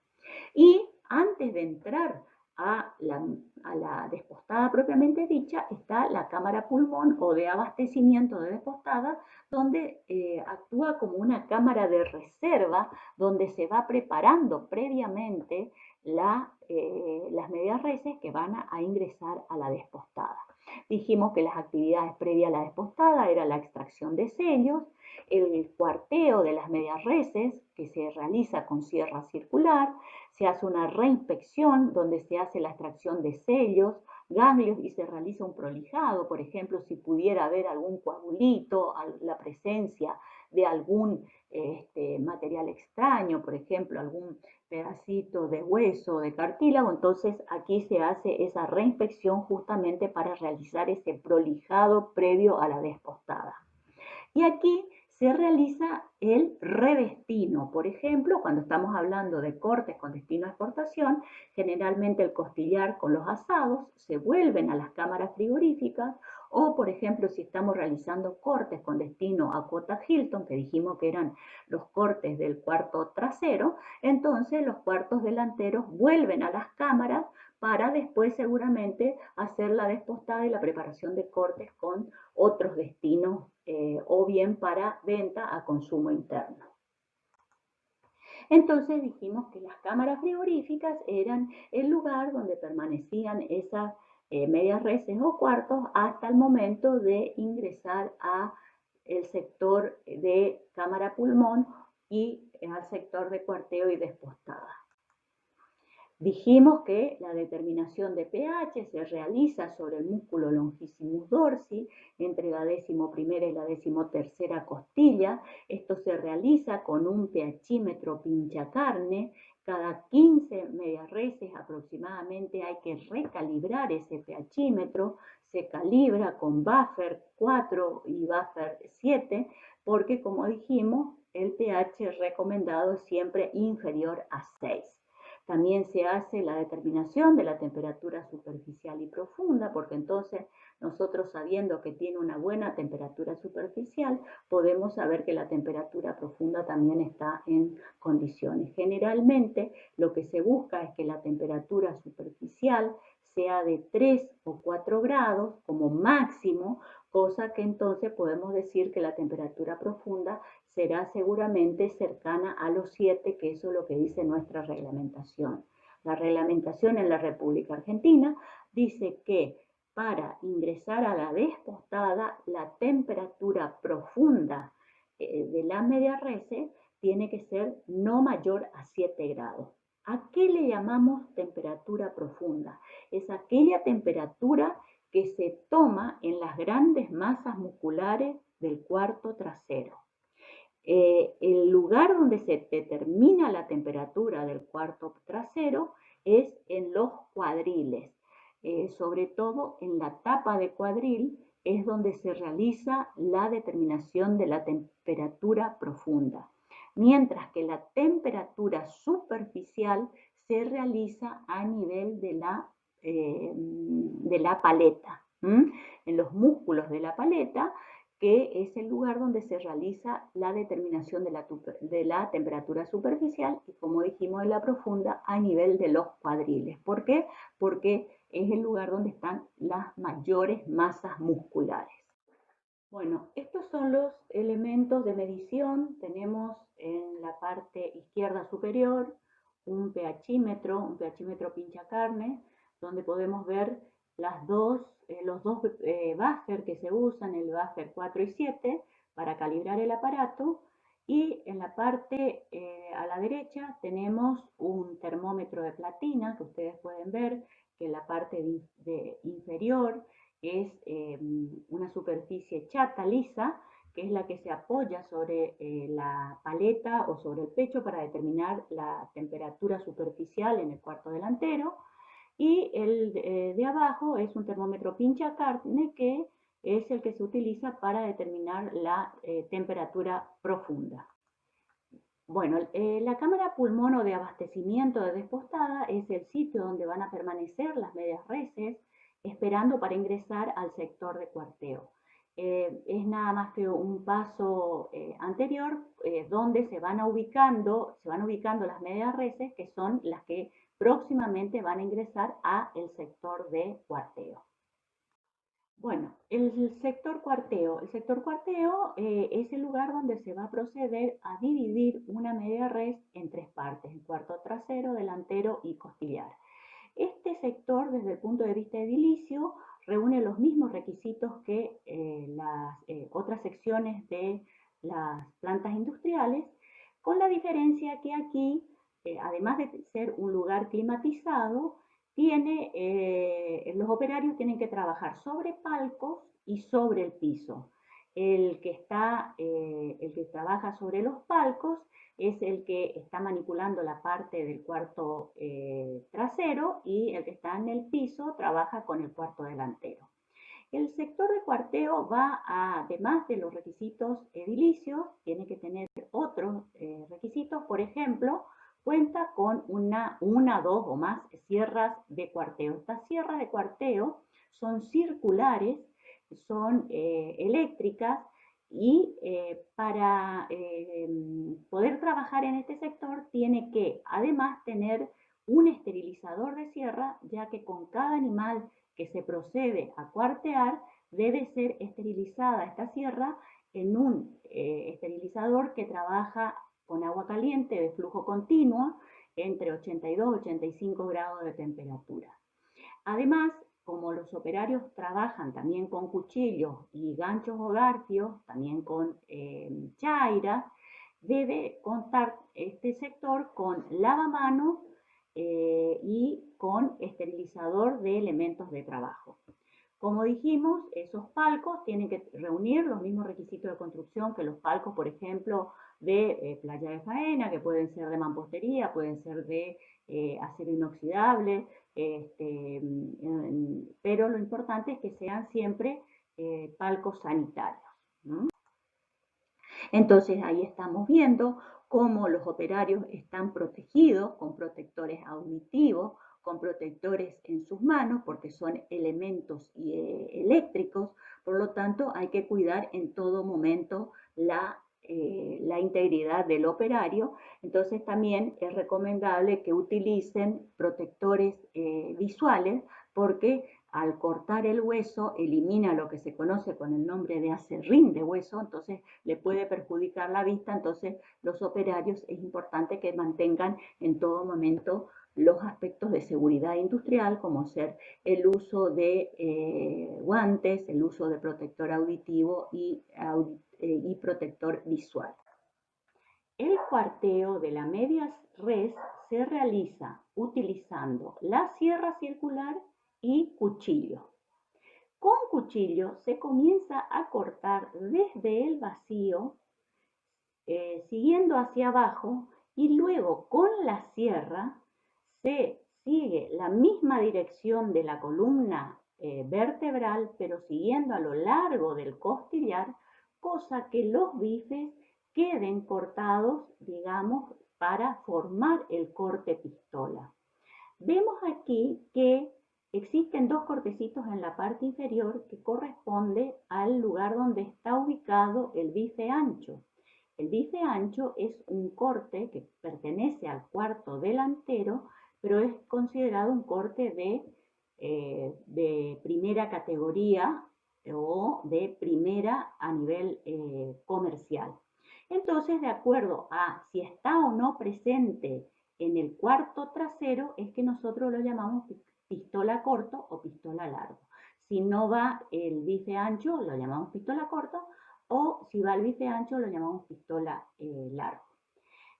Y antes de entrar a la despostada propiamente dicha, está la cámara pulmón o de abastecimiento de despostada, donde actúa como una cámara de reserva, donde se va preparando previamente las medias reses que van a ingresar a la despostada. Dijimos que las actividades previas a la despostada era la extracción de sellos, el cuarteo de las medias reses, que se realiza con sierra circular, se hace una reinspección donde se hace la extracción de sellos, ganglios y se realiza un prolijado, por ejemplo, si pudiera haber algún coagulito, la presencia de algún material extraño, por ejemplo, algún pedacito de hueso, de cartílago, entonces aquí se hace esa reinspección justamente para realizar ese prolijado previo a la despostada. Y aquí se realiza el redestino. Por ejemplo, cuando estamos hablando de cortes con destino a exportación, generalmente el costillar con los asados se vuelven a las cámaras frigoríficas o, por ejemplo, si estamos realizando cortes con destino a cuota Hilton, que dijimos que eran los cortes del cuarto trasero, entonces los cuartos delanteros vuelven a las cámaras para después seguramente hacer la despostada y la preparación de cortes con otros destinos o bien para venta a consumo interno. Entonces dijimos que las cámaras frigoríficas eran el lugar donde permanecían esas medias reses o cuartos hasta el momento de ingresar a el sector de cámara pulmón y al sector de cuarteo y despostada. Dijimos que la determinación de pH se realiza sobre el músculo longissimus dorsi entre la 11ª y la 13ª costilla. Esto se realiza con un pHímetro pinchacarne. Cada 15 medias reses aproximadamente hay que recalibrar ese pHímetro. Se calibra con buffer 4 y buffer 7 porque, como dijimos, el pH recomendado es siempre inferior a 6. También se hace la determinación de la temperatura superficial y profunda, porque entonces nosotros, sabiendo que tiene una buena temperatura superficial, podemos saber que la temperatura profunda también está en condiciones. Generalmente lo que se busca es que la temperatura superficial sea de 3 o 4 grados como máximo, cosa que entonces podemos decir que la temperatura profunda será seguramente cercana a los 7, que eso es lo que dice nuestra reglamentación. La reglamentación en la República Argentina dice que para ingresar a la despostada, la temperatura profunda de la media reses tiene que ser no mayor a 7 grados. ¿A qué le llamamos temperatura profunda? Es aquella temperatura que se toma en las grandes masas musculares del cuarto trasero. El lugar donde se determina la temperatura del cuarto trasero es en los cuadriles, sobre todo en la tapa de cuadril es donde se realiza la determinación de la temperatura profunda, mientras que la temperatura superficial se realiza a nivel de la paleta, en los músculos de la paleta, que es el lugar donde se realiza la determinación de la temperatura superficial y, como dijimos, de la profunda a nivel de los cuadriles. ¿Por qué? Porque es el lugar donde están las mayores masas musculares. Bueno, estos son los elementos de medición. Tenemos en la parte izquierda superior un pHímetro pinchacarne, donde podemos ver los dos buffer que se usan, el buffer 4 y 7, para calibrar el aparato. Y en la parte a la derecha tenemos un termómetro de platina, que ustedes pueden ver que en la parte inferior es una superficie chata, lisa, que es la que se apoya sobre la paleta o sobre el pecho para determinar la temperatura superficial en el cuarto delantero. Y el de abajo es un termómetro pinchacarne, que es el que se utiliza para determinar la temperatura profunda. Bueno, la cámara pulmono de abastecimiento de despostada es el sitio donde van a permanecer las medias reses esperando para ingresar al sector de cuarteo. Es nada más que un paso anterior donde se van ubicando las medias reses que son las que próximamente van a ingresar a el sector de cuarteo. Bueno, el sector cuarteo es el lugar donde se va a proceder a dividir una media res en tres partes, el cuarto trasero, delantero y costillar. Este sector, desde el punto de vista edilicio, reúne los mismos requisitos que las otras secciones de las plantas industriales, con la diferencia que aquí, además de ser un lugar climatizado, los operarios tienen que trabajar sobre palcos y sobre el piso. El que trabaja sobre los palcos es el que está manipulando la parte del cuarto trasero y el que está en el piso trabaja con el cuarto delantero. El sector de cuarteo va, además de los requisitos edilicios, tiene que tener otros requisitos. Por ejemplo, cuenta con una, dos o más sierras de cuarteo. Estas sierras de cuarteo son circulares, son eléctricas y para poder trabajar en este sector tiene que además tener un esterilizador de sierra, ya que con cada animal que se procede a cuartear debe ser esterilizada esta sierra en un esterilizador que trabaja con agua caliente de flujo continuo entre 82 y 85 grados de temperatura. Además, como los operarios trabajan también con cuchillos y ganchos o garfios, también con chairas, debe contar este sector con lavamanos y con esterilizador de elementos de trabajo. Como dijimos, esos palcos tienen que reunir los mismos requisitos de construcción que los palcos, por ejemplo, de playa de faena, que pueden ser de mampostería, pueden ser de acero inoxidable, pero lo importante es que sean siempre palcos sanitarios, ¿no? Entonces ahí estamos viendo cómo los operarios están protegidos con protectores auditivos, con protectores en sus manos, porque son elementos eléctricos, por lo tanto hay que cuidar en todo momento la integridad del operario. Entonces también es recomendable que utilicen protectores visuales, porque al cortar el hueso elimina lo que se conoce con el nombre de aserrín de hueso, entonces le puede perjudicar la vista. Entonces los operarios es importante que mantengan en todo momento los aspectos de seguridad industrial, como ser el uso de guantes, el uso de protector auditivo y protector visual. El cuarteo de la media res se realiza utilizando la sierra circular y cuchillo. Con cuchillo se comienza a cortar desde el vacío, siguiendo hacia abajo, y luego con la sierra se sigue la misma dirección de la columna vertebral, pero siguiendo a lo largo del costillar, cosa que los bifes queden cortados, digamos, para formar el corte pistola. Vemos aquí que existen dos cortecitos en la parte inferior que corresponde al lugar donde está ubicado el bife ancho. El bife ancho es un corte que pertenece al cuarto delantero, pero es considerado un corte de primera categoría o de primera a nivel comercial. Entonces, de acuerdo a si está o no presente en el cuarto trasero, es que nosotros lo llamamos pistola corto o pistola largo. Si no va el bife ancho, lo llamamos pistola corto, o si va el bife ancho, lo llamamos pistola largo.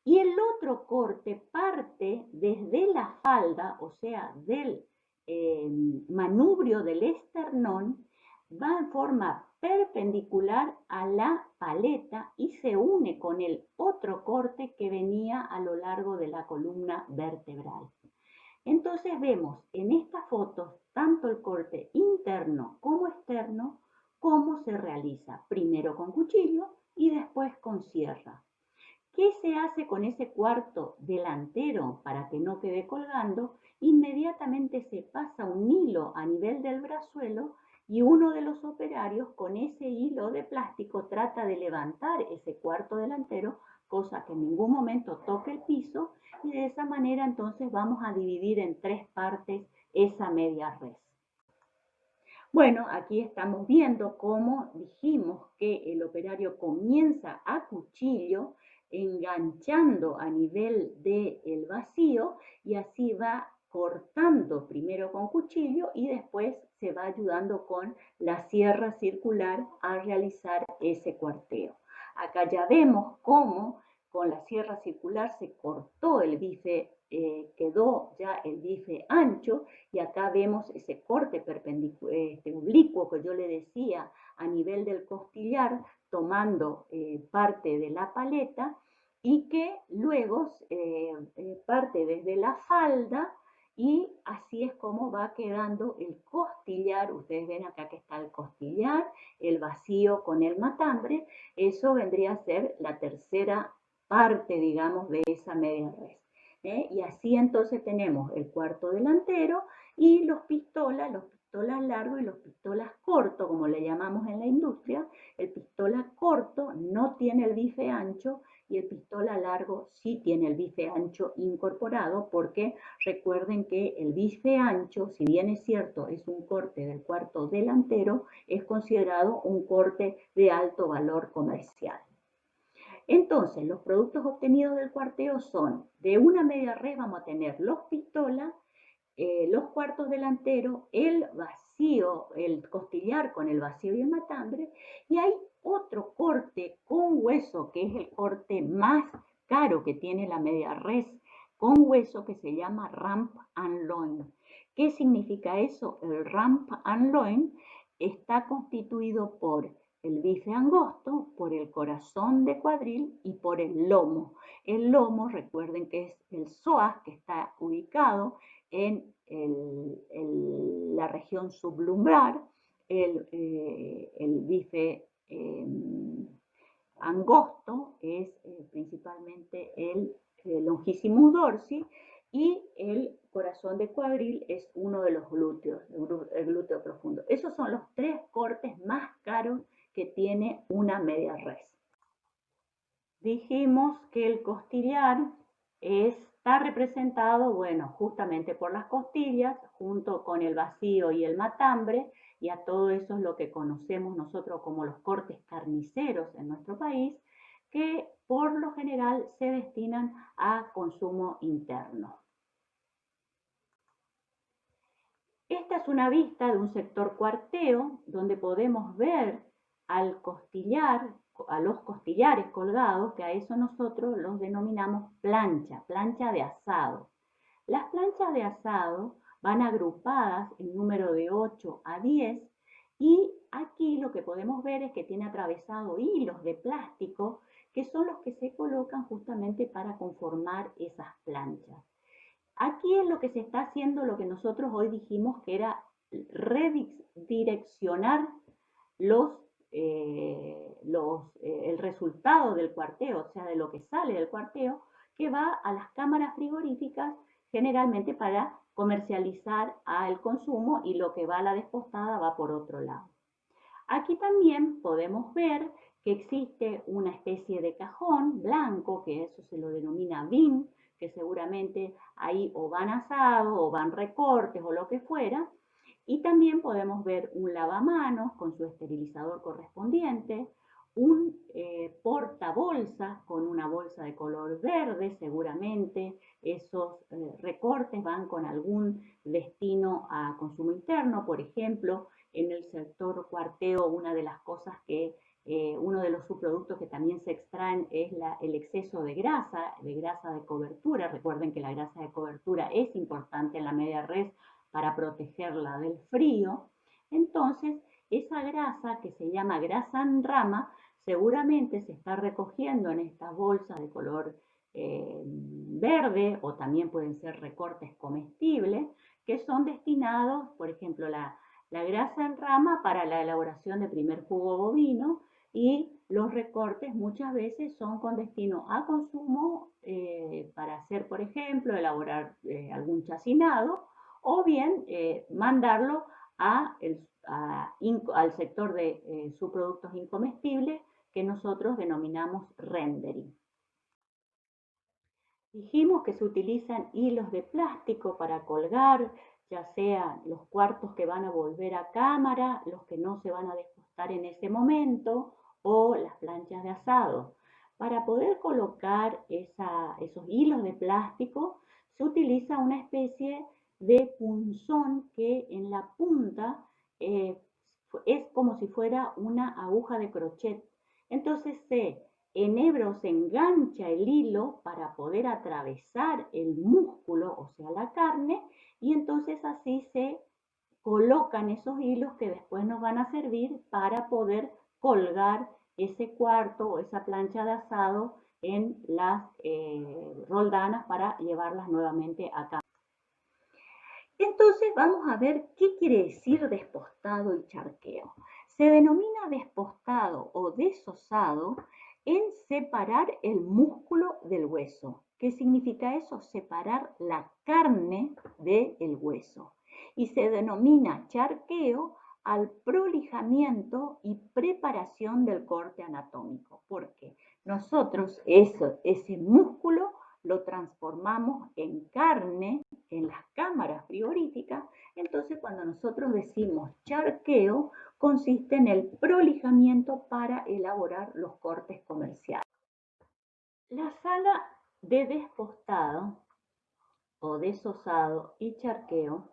Y el otro corte parte desde la falda, o sea, del manubrio del esternón, va en forma perpendicular a la paleta y se une con el otro corte que venía a lo largo de la columna vertebral. Entonces vemos en estas fotos tanto el corte interno como externo, cómo se realiza, primero con cuchillo y después con sierra. ¿Qué se hace con ese cuarto delantero para que no quede colgando? Inmediatamente se pasa un hilo a nivel del brazuelo y uno de los operarios con ese hilo de plástico trata de levantar ese cuarto delantero, cosa que en ningún momento toque el piso, y de esa manera entonces vamos a dividir en 3 partes esa media res. Bueno, aquí estamos viendo cómo dijimos que el operario comienza a cuchillo, enganchando a nivel del vacío, y así va cortando primero con cuchillo y después se va ayudando con la sierra circular a realizar ese cuarteo. Acá ya vemos cómo con la sierra circular se cortó el bife, quedó ya el bife ancho, y acá vemos ese corte oblicuo que yo le decía a nivel del costillar, tomando parte de la paleta, y que luego parte desde la falda, y así es como va quedando el costillar. Ustedes ven acá que está el costillar, el vacío con el matambre. Eso vendría a ser la tercera parte, digamos, de esa media res. Y así entonces tenemos el cuarto delantero y los pistolas largos y los pistolas cortos, como le llamamos en la industria. El pistola corto no tiene el bife ancho y el pistola largo sí tiene el bife ancho incorporado, porque recuerden que el bife ancho, si bien es cierto, es un corte del cuarto delantero, es considerado un corte de alto valor comercial. Entonces, los productos obtenidos del cuarteo son, de una media res vamos a tener los pistolas, los cuartos delanteros, el vacío, el costillar con el vacío y el matambre, y hay otro corte con hueso, que es el corte más caro que tiene la media res con hueso, que se llama rump and loin. ¿Qué significa eso? El rump and loin está constituido por el bife angosto, por el corazón de cuadril y por el lomo. El lomo, recuerden que es el psoas, que está ubicado en la región sublumbar. El bife angosto es principalmente el longissimus dorsi, y el corazón de cuadril es uno de los glúteos, el glúteo profundo. Esos son los 3 cortes más caros que tiene una media res. Dijimos que el costillar está representado, bueno, justamente por las costillas, junto con el vacío y el matambre, y a todo eso es lo que conocemos nosotros como los cortes carniceros en nuestro país, que por lo general se destinan a consumo interno. Esta es una vista de un sector cuarteo donde podemos ver al costillar, a los costillares colgados, que a eso nosotros los denominamos plancha, plancha de asado. Las planchas de asado van agrupadas en número de 8 a 10, y aquí lo que podemos ver es que tiene atravesado hilos de plástico, que son los que se colocan justamente para conformar esas planchas. Aquí es lo que se está haciendo, lo que nosotros hoy dijimos que era redireccionar el resultado del cuarteo, o sea, de lo que sale del cuarteo, que va a las cámaras frigoríficas, generalmente para comercializar al consumo, y lo que va a la despostada va por otro lado. Aquí también podemos ver que existe una especie de cajón blanco, que eso se lo denomina bin, que seguramente ahí o van asados o van recortes o lo que fuera. Y también podemos ver un lavamanos con su esterilizador correspondiente, un portabolsa con una bolsa de color verde, seguramente esos recortes van con algún destino a consumo interno. Por ejemplo, en el sector cuarteo, una de las cosas que uno de los subproductos que también se extraen es el exceso de grasa de cobertura. Recuerden que la grasa de cobertura es importante en la media res para protegerla del frío. Entonces, esa grasa, que se llama grasa en rama, seguramente se está recogiendo en estas bolsas de color verde, o también pueden ser recortes comestibles, que son destinados, por ejemplo, la grasa en rama para la elaboración de primer jugo bovino, y los recortes muchas veces son con destino a consumo para hacer, por ejemplo, elaborar algún chacinado o bien mandarlo al sector de subproductos incomestibles que nosotros denominamos rendering. Dijimos que se utilizan hilos de plástico para colgar, ya sea los cuartos que van a volver a cámara, los que no se van a despostar en ese momento, o las planchas de asado. Para poder colocar esos hilos de plástico, se utiliza una especie de punzón que en la punta es como si fuera una aguja de crochet. Entonces se enhebra o se engancha el hilo para poder atravesar el músculo, o sea, la carne, y entonces así se colocan esos hilos que después nos van a servir para poder colgar ese cuarto o esa plancha de asado en las roldanas para llevarlas nuevamente a casa. Entonces vamos a ver qué quiere decir despostado y charqueo. Se denomina despostado o desosado en separar el músculo del hueso. ¿Qué significa eso? Separar la carne del hueso. Y se denomina charqueo al prolijamiento y preparación del corte anatómico, porque nosotros ese músculo lo transformamos en carne en las cámaras frigoríficas. Entonces cuando nosotros decimos charqueo, consiste en el prolijamiento para elaborar los cortes comerciales. La sala de despostado o desosado y charqueo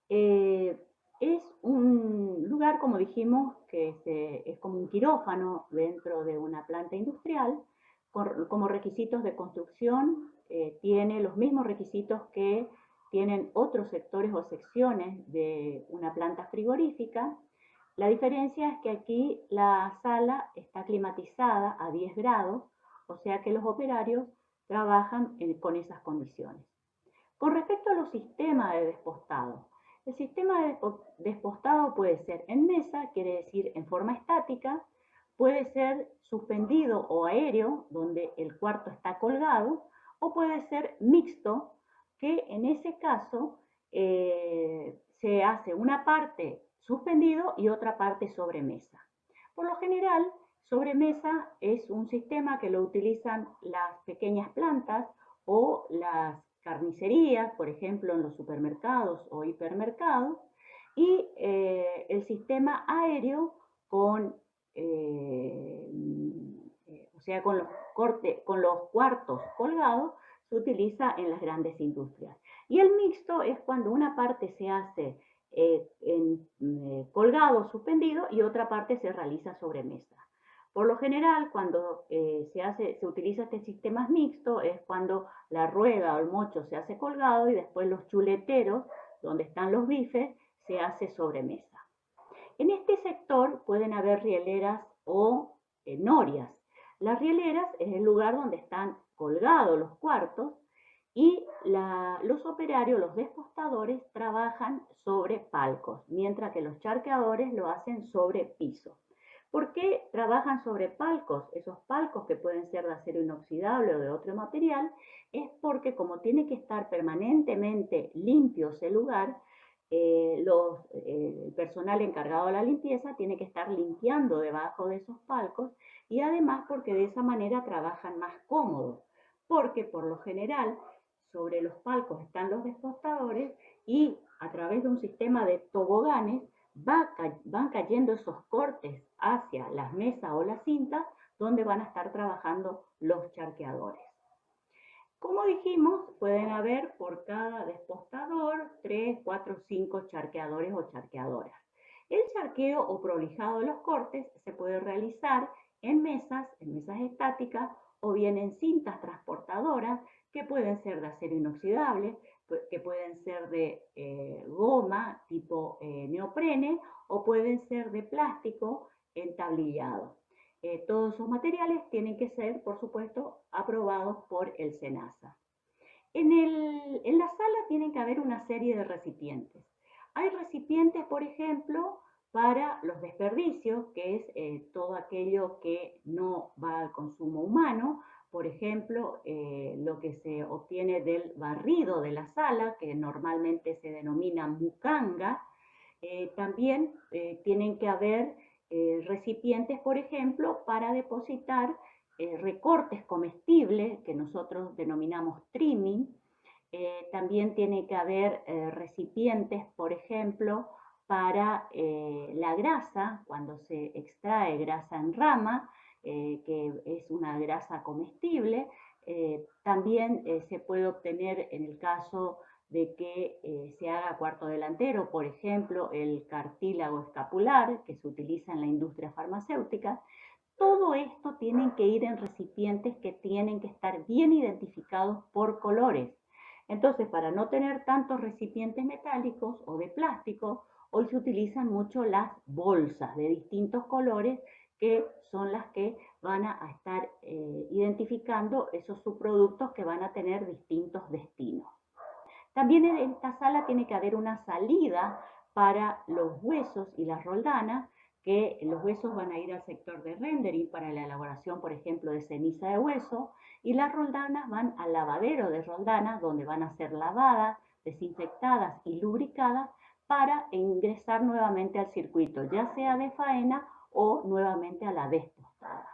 es un lugar, como dijimos, que es como un quirófano dentro de una planta industrial. Como requisitos de construcción, tiene los mismos requisitos que tienen otros sectores o secciones de una planta frigorífica. La diferencia es que aquí la sala está climatizada a 10 grados, o sea que los operarios trabajan con esas condiciones. Con respecto a los sistemas de despostado, el sistema de despostado puede ser en mesa, quiere decir en forma estática, puede ser suspendido o aéreo, donde el cuarto está colgado, o puede ser mixto, que en ese caso se hace una parte suspendido y otra parte sobre mesa. Por lo general, sobre mesa es un sistema que lo utilizan las pequeñas plantas o las carnicerías, por ejemplo, en los supermercados o hipermercados, y el sistema aéreo o sea, con los cuartos colgados, se utiliza en las grandes industrias. Y el mixto es cuando una parte se hace colgado, suspendido, y otra parte se realiza sobre mesa. Por lo general, cuando se utiliza este sistema mixto, es cuando la rueda o el mocho se hace colgado y después los chuleteros, donde están los bifes, se hace sobre mesa. En este sector pueden haber rieleras o norias. Las rieleras es el lugar donde están colgados los cuartos y los operarios, los despostadores, trabajan sobre palcos, mientras que los charqueadores lo hacen sobre piso. ¿Por qué trabajan sobre palcos? Esos palcos que pueden ser de acero inoxidable o de otro material, es porque como tiene que estar permanentemente limpio ese lugar, el personal encargado de la limpieza tiene que estar limpiando debajo de esos palcos y además porque de esa manera trabajan más cómodos, porque por lo general sobre los palcos están los despostadores y a través de un sistema de toboganes van cayendo esos cortes hacia las mesas o las cintas donde van a estar trabajando los charqueadores. Como dijimos, pueden haber por cada despostador 3, 4, 5 charqueadores o charqueadoras. El charqueo o prolijado de los cortes se puede realizar en mesas estáticas o bien en cintas transportadoras que pueden ser de acero inoxidable, que pueden ser de goma tipo neoprene o pueden ser de plástico entablillado. Todos esos materiales tienen que ser, por supuesto, aprobados por el SENASA. En la sala tienen que haber una serie de recipientes. Hay recipientes, por ejemplo, para los desperdicios, que es todo aquello que no va al consumo humano, por ejemplo, lo que se obtiene del barrido de la sala, que normalmente se denomina mucanga. También tienen que haber recipientes, por ejemplo, para depositar recortes comestibles, que nosotros denominamos trimming. También tiene que haber recipientes, por ejemplo, para la grasa, cuando se extrae grasa en rama, que es una grasa comestible. También se puede obtener en el caso de que se haga cuarto delantero, por ejemplo, el cartílago escapular, que se utiliza en la industria farmacéutica. Todo esto tienen que ir en recipientes que tienen que estar bien identificados por colores. Entonces, para no tener tantos recipientes metálicos o de plástico, hoy se utilizan mucho las bolsas de distintos colores, que son las que van a estar identificando esos subproductos que van a tener distintos destinos. También en esta sala tiene que haber una salida para los huesos y las roldanas, que los huesos van a ir al sector de rendering para la elaboración, por ejemplo, de ceniza de hueso, y las roldanas van al lavadero de roldanas, donde van a ser lavadas, desinfectadas y lubricadas para ingresar nuevamente al circuito, ya sea de faena o nuevamente a la despostada.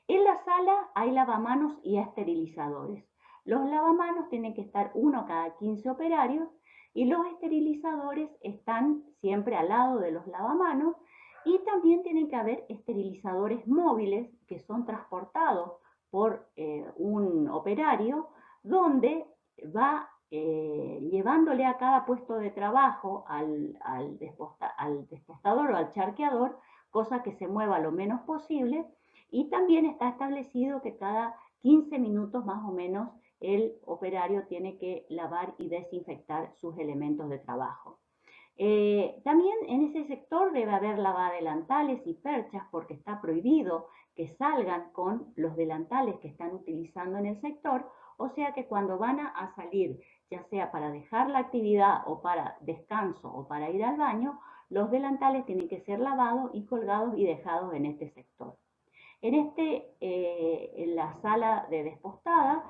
En la sala hay lavamanos y esterilizadores. Los lavamanos tienen que estar uno cada 15 operarios y los esterilizadores están siempre al lado de los lavamanos, y también tienen que haber esterilizadores móviles que son transportados por un operario, donde va llevándole a cada puesto de trabajo al despostador o al charqueador, cosa que se mueva lo menos posible. Y también está establecido que cada 15 minutos más o menos el operario tiene que lavar y desinfectar sus elementos de trabajo. También en ese sector debe haber lavadelantales y perchas, porque está prohibido que salgan con los delantales que están utilizando en el sector, o sea que cuando van a salir, ya sea para dejar la actividad o para descanso o para ir al baño, los delantales tienen que ser lavados y colgados y dejados en este sector. En la sala de despostada,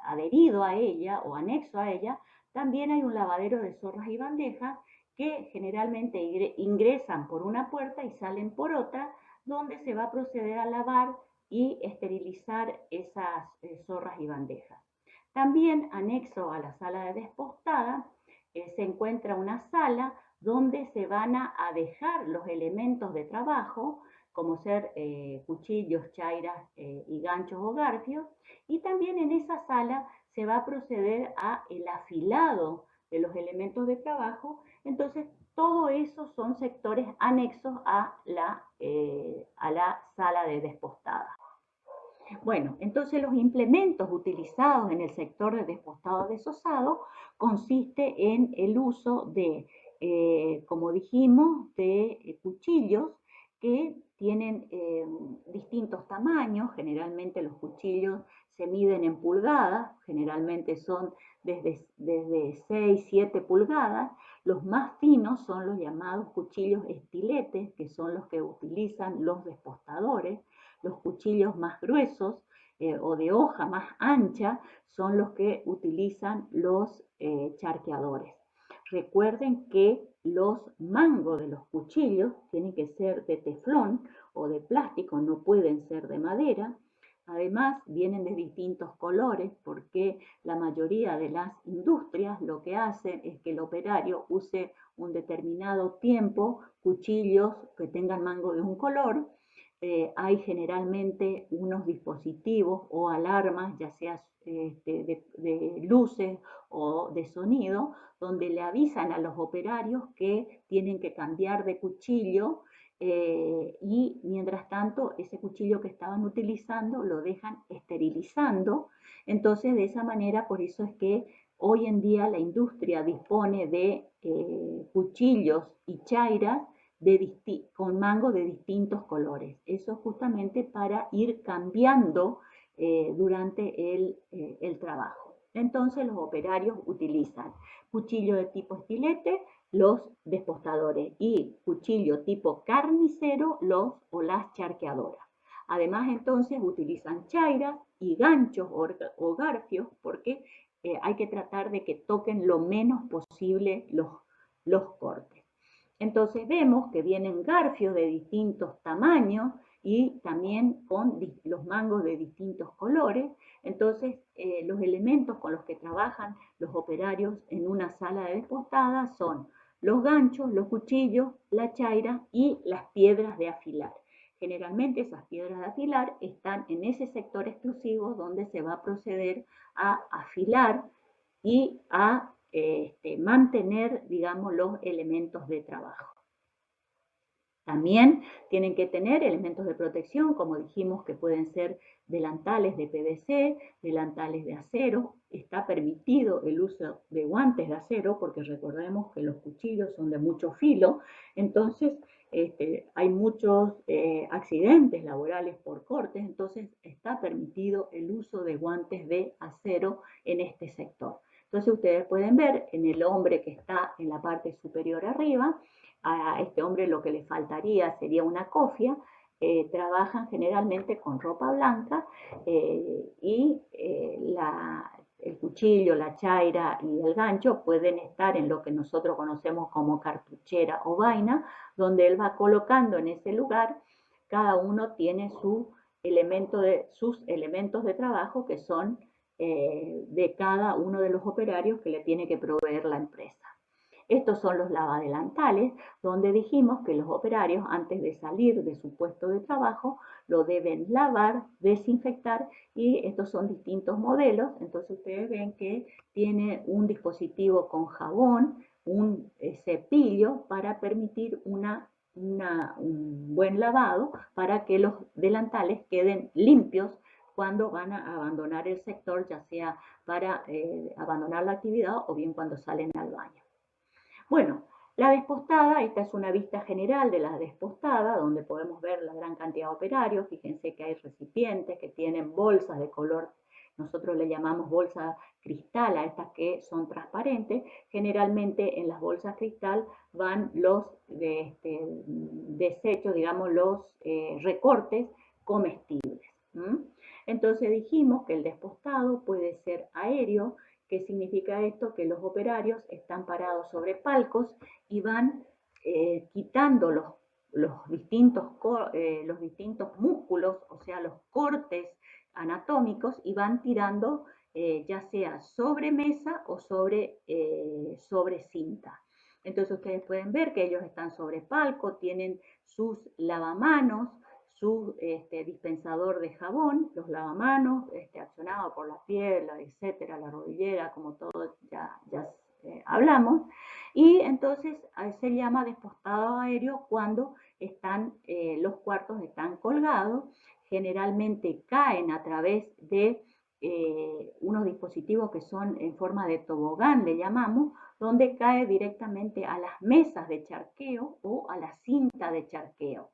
adherido a ella o anexo a ella, también hay un lavadero de zorras y bandejas, que generalmente ingresan por una puerta y salen por otra, donde se va a proceder a lavar y esterilizar esas zorras y bandejas. También anexo a la sala de despostada se encuentra una sala donde se van a dejar los elementos de trabajo, como ser cuchillos, chairas y ganchos o garfios, y también en esa sala se va a proceder a el afilado de los elementos de trabajo. Entonces, todo eso son sectores anexos a la sala de despostada. Bueno, entonces los implementos utilizados en el sector de despostado desosado consiste en el uso de, como dijimos, de cuchillos que tienen distintos tamaños. Generalmente los cuchillos se miden en pulgadas, generalmente son desde 6, 7 pulgadas. Los más finos son los llamados cuchillos estiletes, que son los que utilizan los despostadores. Los cuchillos más gruesos o de hoja más ancha son los que utilizan los charqueadores. Recuerden que los mangos de los cuchillos tienen que ser de teflón o de plástico, no pueden ser de madera. Además, vienen de distintos colores, porque la mayoría de las industrias lo que hacen es que el operario use un determinado tiempo cuchillos que tengan mango de un color. Hay generalmente unos dispositivos o alarmas, ya sea de luces o de sonido, donde le avisan a los operarios que tienen que cambiar de cuchillo, y mientras tanto ese cuchillo que estaban utilizando lo dejan esterilizando. Entonces, de esa manera, por eso es que hoy en día la industria dispone de cuchillos y chairas con mango de distintos colores. Eso justamente para ir cambiando durante el trabajo. Entonces los operarios utilizan cuchillo de tipo estilete, los despostadores y cuchillo tipo carnicero los o las charqueadoras. Además, entonces utilizan chairas y ganchos o garfios porque hay que tratar de que toquen lo menos posible los cortes. Entonces vemos que vienen garfios de distintos tamaños y también con los mangos de distintos colores. Entonces los elementos con los que trabajan los operarios en una sala de despostada son los ganchos, los cuchillos, la chaira y las piedras de afilar. Generalmente esas piedras de afilar están en ese sector exclusivo donde se va a proceder a afilar y a mantener, digamos, los elementos de trabajo. También tienen que tener elementos de protección, como dijimos, que pueden ser delantales de PVC, delantales de acero. Está permitido el uso de guantes de acero, porque recordemos que los cuchillos son de mucho filo, entonces hay muchos accidentes laborales por cortes, entonces está permitido el uso de guantes de acero en este sector. Entonces ustedes pueden ver en el hombre que está en la parte superior arriba, a este hombre lo que le faltaría sería una cofia. Trabajan generalmente con ropa blanca y el cuchillo, la chaira y el gancho pueden estar en lo que nosotros conocemos como cartuchera o vaina, donde él va colocando en ese lugar. Cada uno tiene sus elementos de trabajo que son de cada uno de los operarios que le tiene que proveer la empresa. Estos son los lavadelantales, donde dijimos que los operarios, antes de salir de su puesto de trabajo, lo deben lavar, desinfectar, y estos son distintos modelos. Entonces ustedes ven que tiene un dispositivo con jabón, un cepillo para permitir un buen lavado para que los delantales queden limpios cuando van a abandonar el sector, ya sea para abandonar la actividad o bien cuando salen al baño. Bueno, la despostada, esta es una vista general de la despostada, donde podemos ver la gran cantidad de operarios. Fíjense que hay recipientes que tienen bolsas de color, nosotros le llamamos bolsa cristal a estas que son transparentes. Generalmente en las bolsas cristal van los desechos, digamos, los recortes comestibles. Entonces dijimos que el despostado puede ser aéreo. ¿Qué significa esto? Que los operarios están parados sobre palcos y van quitando los distintos músculos, o sea, los cortes anatómicos, y van tirando ya sea sobre mesa o sobre cinta. Entonces ustedes pueden ver que ellos están sobre palco, tienen sus lavamanos, su dispensador de jabón, los lavamanos, accionado por la piel, etcétera, la rodillera, como todo ya hablamos. Y entonces se llama despostado aéreo cuando los cuartos están colgados, generalmente caen a través de unos dispositivos que son en forma de tobogán, le llamamos, donde cae directamente a las mesas de charqueo o a la cinta de charqueo.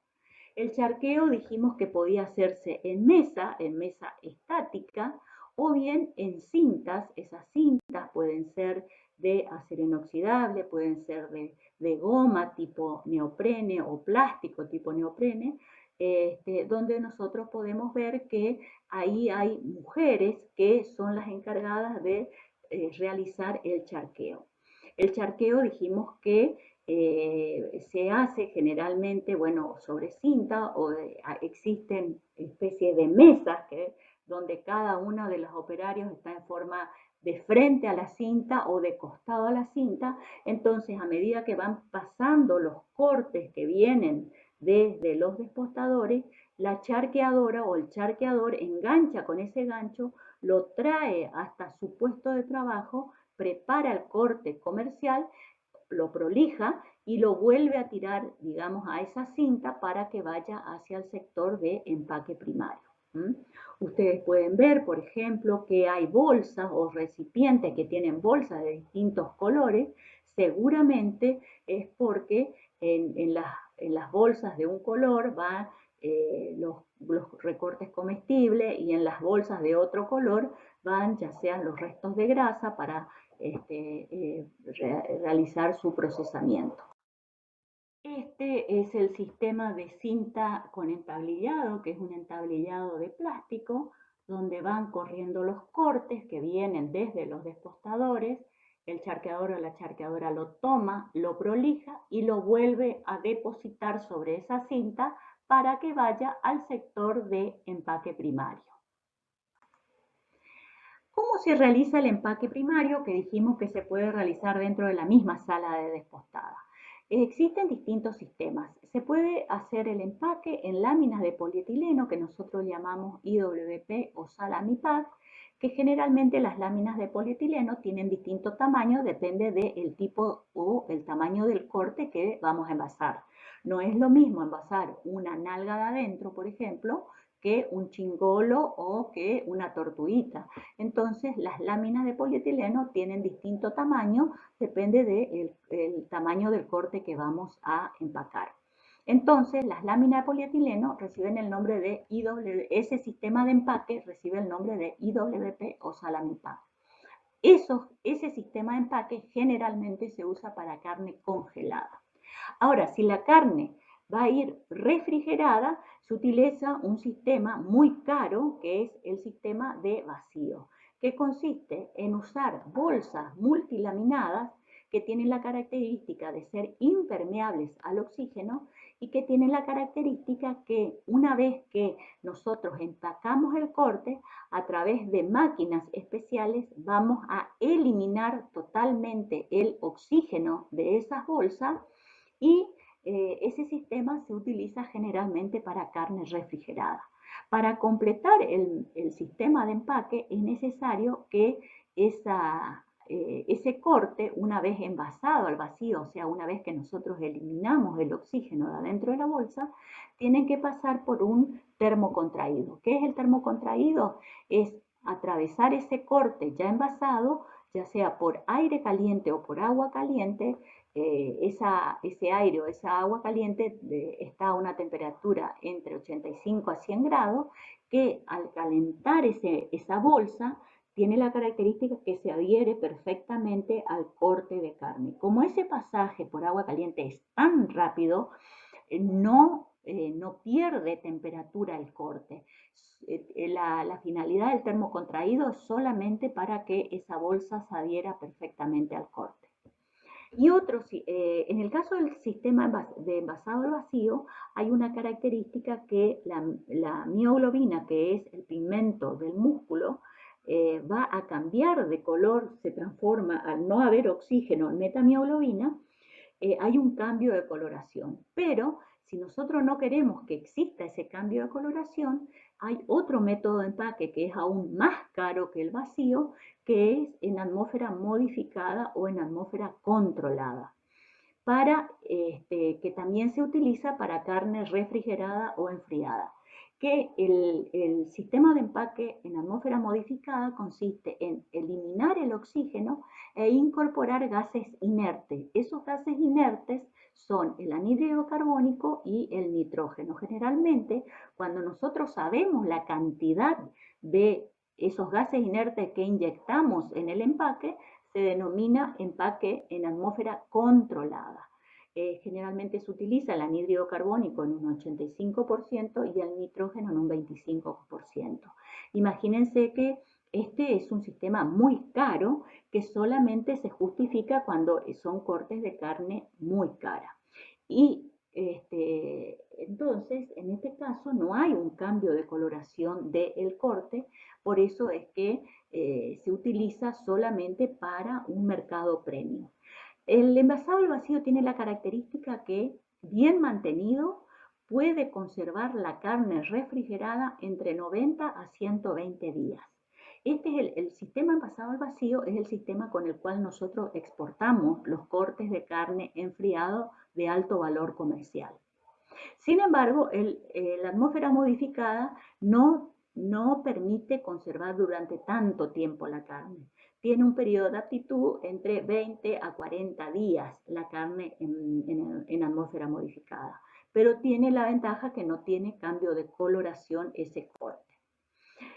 El charqueo dijimos que podía hacerse en mesa estática, o bien en cintas. Esas cintas pueden ser de acero inoxidable, pueden ser de goma tipo neoprene o plástico tipo neoprene, donde nosotros podemos ver que ahí hay mujeres que son las encargadas de realizar el charqueo. El charqueo dijimos que se hace generalmente, bueno, sobre cinta, o existen especies de mesas donde cada uno de los operarios está en forma de frente a la cinta o de costado a la cinta. Entonces, a medida que van pasando los cortes que vienen desde los despostadores, la charqueadora o el charqueador engancha con ese gancho, lo trae hasta su puesto de trabajo, prepara el corte comercial, lo prolija y lo vuelve a tirar, digamos, a esa cinta para que vaya hacia el sector de empaque primario. Ustedes pueden ver, por ejemplo, que hay bolsas o recipientes que tienen bolsas de distintos colores. Seguramente es porque en las bolsas de un color van los recortes comestibles, y en las bolsas de otro color van ya sean los restos de grasa para realizar su procesamiento. Este es el sistema de cinta con entablillado, que es un entablillado de plástico, donde van corriendo los cortes que vienen desde los despostadores. El charqueador o la charqueadora lo toma, lo prolija y lo vuelve a depositar sobre esa cinta para que vaya al sector de empaque primario. ¿Cómo se realiza el empaque primario? Que dijimos que se puede realizar dentro de la misma sala de despostada. Existen distintos sistemas. Se puede hacer el empaque en láminas de polietileno que nosotros llamamos IWP o salami pack, que generalmente las láminas de polietileno tienen distinto tamaño, depende del tipo o el tamaño del corte que vamos a envasar. No es lo mismo envasar una nalga de adentro, por ejemplo, que un chingolo o que una tortuguita. Entonces, las láminas de polietileno tienen distinto tamaño, depende del tamaño del corte que vamos a empacar. Entonces, las láminas de polietileno reciben el nombre de IWP, ese sistema de empaque recibe el nombre de IWP o salami pack. Ese sistema de empaque generalmente se usa para carne congelada. Ahora, si la carne va a ir refrigerada, se utiliza un sistema muy caro que es el sistema de vacío, que consiste en usar bolsas multilaminadas que tienen la característica de ser impermeables al oxígeno y que tienen la característica que una vez que nosotros empacamos el corte, a través de máquinas especiales vamos a eliminar totalmente el oxígeno de esas bolsas y ese sistema se utiliza generalmente para carne refrigerada. Para completar el sistema de empaque es necesario que ese corte, una vez envasado al vacío, o sea, una vez que nosotros eliminamos el oxígeno de adentro de la bolsa, tienen que pasar por un termocontraído. ¿Qué es el termocontraído? Es atravesar ese corte ya envasado, ya sea por aire caliente o por agua caliente. Ese aire o esa agua caliente está a una temperatura entre 85 a 100 grados, que al calentar esa bolsa tiene la característica que se adhiere perfectamente al corte de carne. Como ese pasaje por agua caliente es tan rápido, no pierde temperatura el corte. La finalidad del termocontraído es solamente para que esa bolsa se adhiera perfectamente al corte. Y en el caso del sistema de envasado al vacío, hay una característica que la mioglobina, que es el pigmento del músculo, va a cambiar de color, se transforma al no haber oxígeno en metamioglobina, hay un cambio de coloración. Pero si nosotros no queremos que exista ese cambio de coloración, hay otro método de empaque que es aún más caro que el vacío, que es en atmósfera modificada o en atmósfera controlada, que también se utiliza para carne refrigerada o enfriada. Que el sistema de empaque en atmósfera modificada consiste en eliminar el oxígeno e incorporar gases inertes. Esos gases inertes son el anhídrido carbónico y el nitrógeno. Generalmente, cuando nosotros sabemos la cantidad de esos gases inertes que inyectamos en el empaque, se denomina empaque en atmósfera controlada. Generalmente se utiliza el anhídrido carbónico en un 85% y el nitrógeno en un 25%. Imagínense que este es un sistema muy caro que solamente se justifica cuando son cortes de carne muy cara. Y entonces, en este caso, no hay un cambio de coloración del corte, por eso es que se utiliza solamente para un mercado premium. El envasado al vacío tiene la característica que, bien mantenido, puede conservar la carne refrigerada entre 90 a 120 días. Este es el sistema envasado al vacío, es el sistema con el cual nosotros exportamos los cortes de carne enfriado de alto valor comercial. Sin embargo, la atmósfera modificada no permite conservar durante tanto tiempo la carne. Tiene un periodo de aptitud entre 20 a 40 días la carne en atmósfera modificada, pero tiene la ventaja que no tiene cambio de coloración ese corte.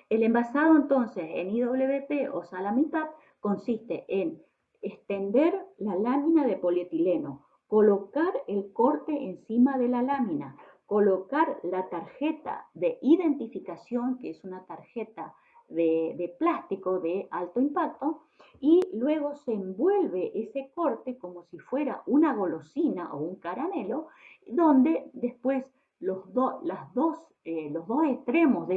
El envasado entonces en IWP o salami pack consiste en extender la lámina de polietileno, colocar el corte encima de la lámina, colocar la tarjeta de identificación, que es una tarjeta de plástico de alto impacto, y luego se envuelve ese corte como si fuera una golosina o un caramelo, donde después los dos extremos de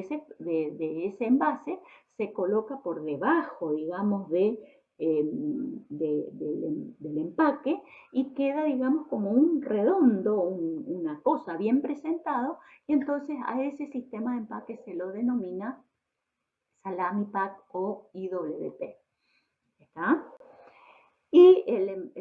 ese envase se coloca por debajo, digamos, del empaque y queda, digamos, como un redondo, una cosa bien presentado, y entonces a ese sistema de empaque se lo denomina Salami Pack o IWP. ¿Está? Y el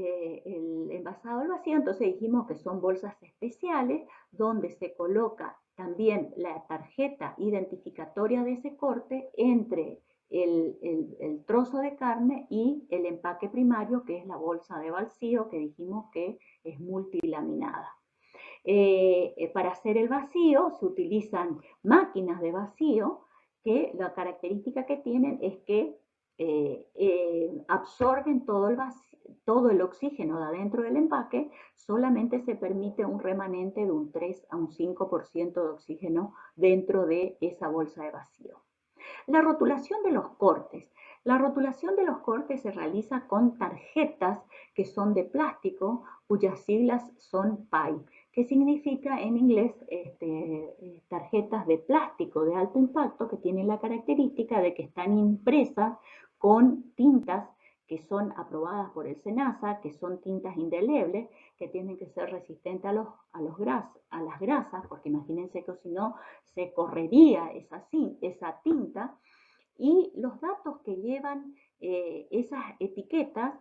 envasado al vacío, entonces dijimos que son bolsas especiales donde se coloca también la tarjeta identificatoria de ese corte entre el trozo de carne y el empaque primario, que es la bolsa de vacío, que dijimos que es multilaminada. Para hacer el vacío se utilizan máquinas de vacío que la característica que tienen es que absorben todo el oxígeno de adentro del empaque, solamente se permite un remanente de un 3 a un 5% de oxígeno dentro de esa bolsa de vacío. La rotulación de los cortes. La rotulación de los cortes se realiza con tarjetas que son de plástico, cuyas siglas son PI, que significa en inglés tarjetas de plástico de alto impacto, que tienen la característica de que están impresas con tintas que son aprobadas por el SENASA, que son tintas indelebles, que tienen que ser resistentes a las grasas, porque imagínense que si no se correría esa tinta, y los datos que llevan esas etiquetas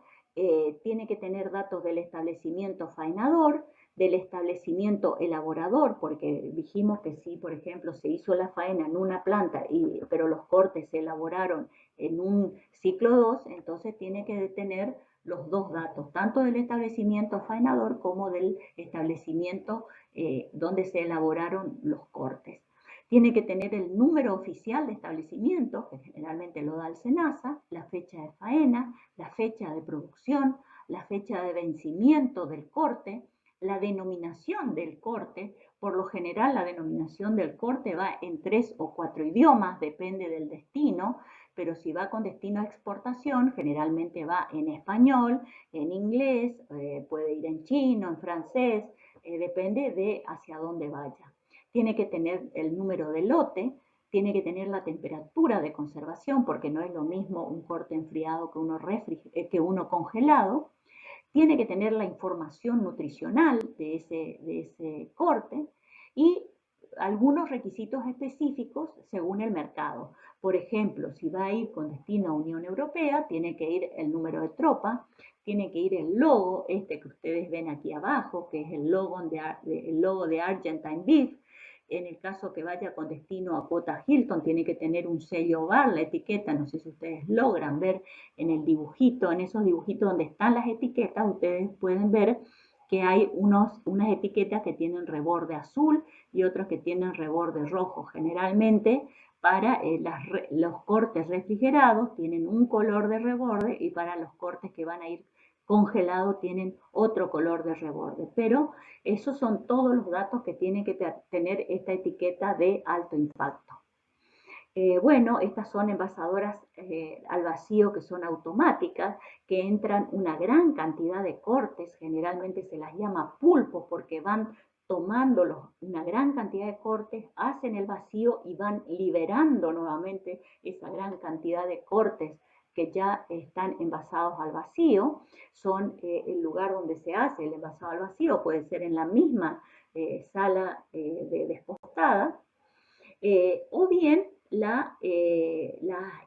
tiene que tener datos del establecimiento faenador, del establecimiento elaborador, porque dijimos que si, por ejemplo, se hizo la faena en una planta, pero los cortes se elaboraron en un ciclo 2, entonces tiene que tener los dos datos, tanto del establecimiento faenador como del establecimiento donde se elaboraron los cortes. Tiene que tener el número oficial de establecimiento, que generalmente lo da el SENASA, la fecha de faena, la fecha de producción, la fecha de vencimiento del corte, la denominación del corte. Por lo general, la denominación del corte va en 3 o 4 idiomas, depende del destino, pero si va con destino a exportación, generalmente va en español, en inglés, puede ir en chino, en francés, depende de hacia dónde vaya. Tiene que tener el número de lote, tiene que tener la temperatura de conservación, porque no es lo mismo un corte enfriado que uno congelado. Tiene que tener la información nutricional de ese corte y algunos requisitos específicos según el mercado. Por ejemplo, si va a ir con destino a Unión Europea, tiene que ir el número de tropa, tiene que ir el logo, que ustedes ven aquí abajo, que es el logo de Argentine Beef. En el caso que vaya con destino a Cuota Hilton, tiene que tener un sello bar, la etiqueta, no sé si ustedes logran ver en el dibujito, en esos dibujitos donde están las etiquetas, ustedes pueden ver que hay unas etiquetas que tienen reborde azul y otras que tienen reborde rojo. Generalmente para los cortes refrigerados tienen un color de reborde y para los cortes que van a ir congelados tienen otro color de reborde. Pero esos son todos los datos que tiene que tener esta etiqueta de alto impacto. Bueno, estas son envasadoras al vacío que son automáticas, que entran una gran cantidad de cortes, generalmente se las llama pulpos porque van tomando una gran cantidad de cortes, hacen el vacío y van liberando nuevamente esa gran cantidad de cortes que ya están envasados al vacío. Son el lugar donde se hace el envasado al vacío, puede ser en la misma sala de despostada, o bien las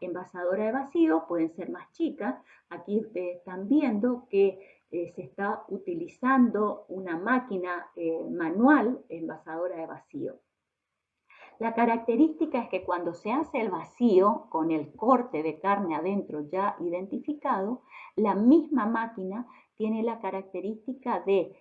envasadoras de vacío pueden ser más chicas. Aquí ustedes están viendo que se está utilizando una máquina manual envasadora de vacío. La característica es que cuando se hace el vacío con el corte de carne adentro ya identificado, la misma máquina tiene la característica de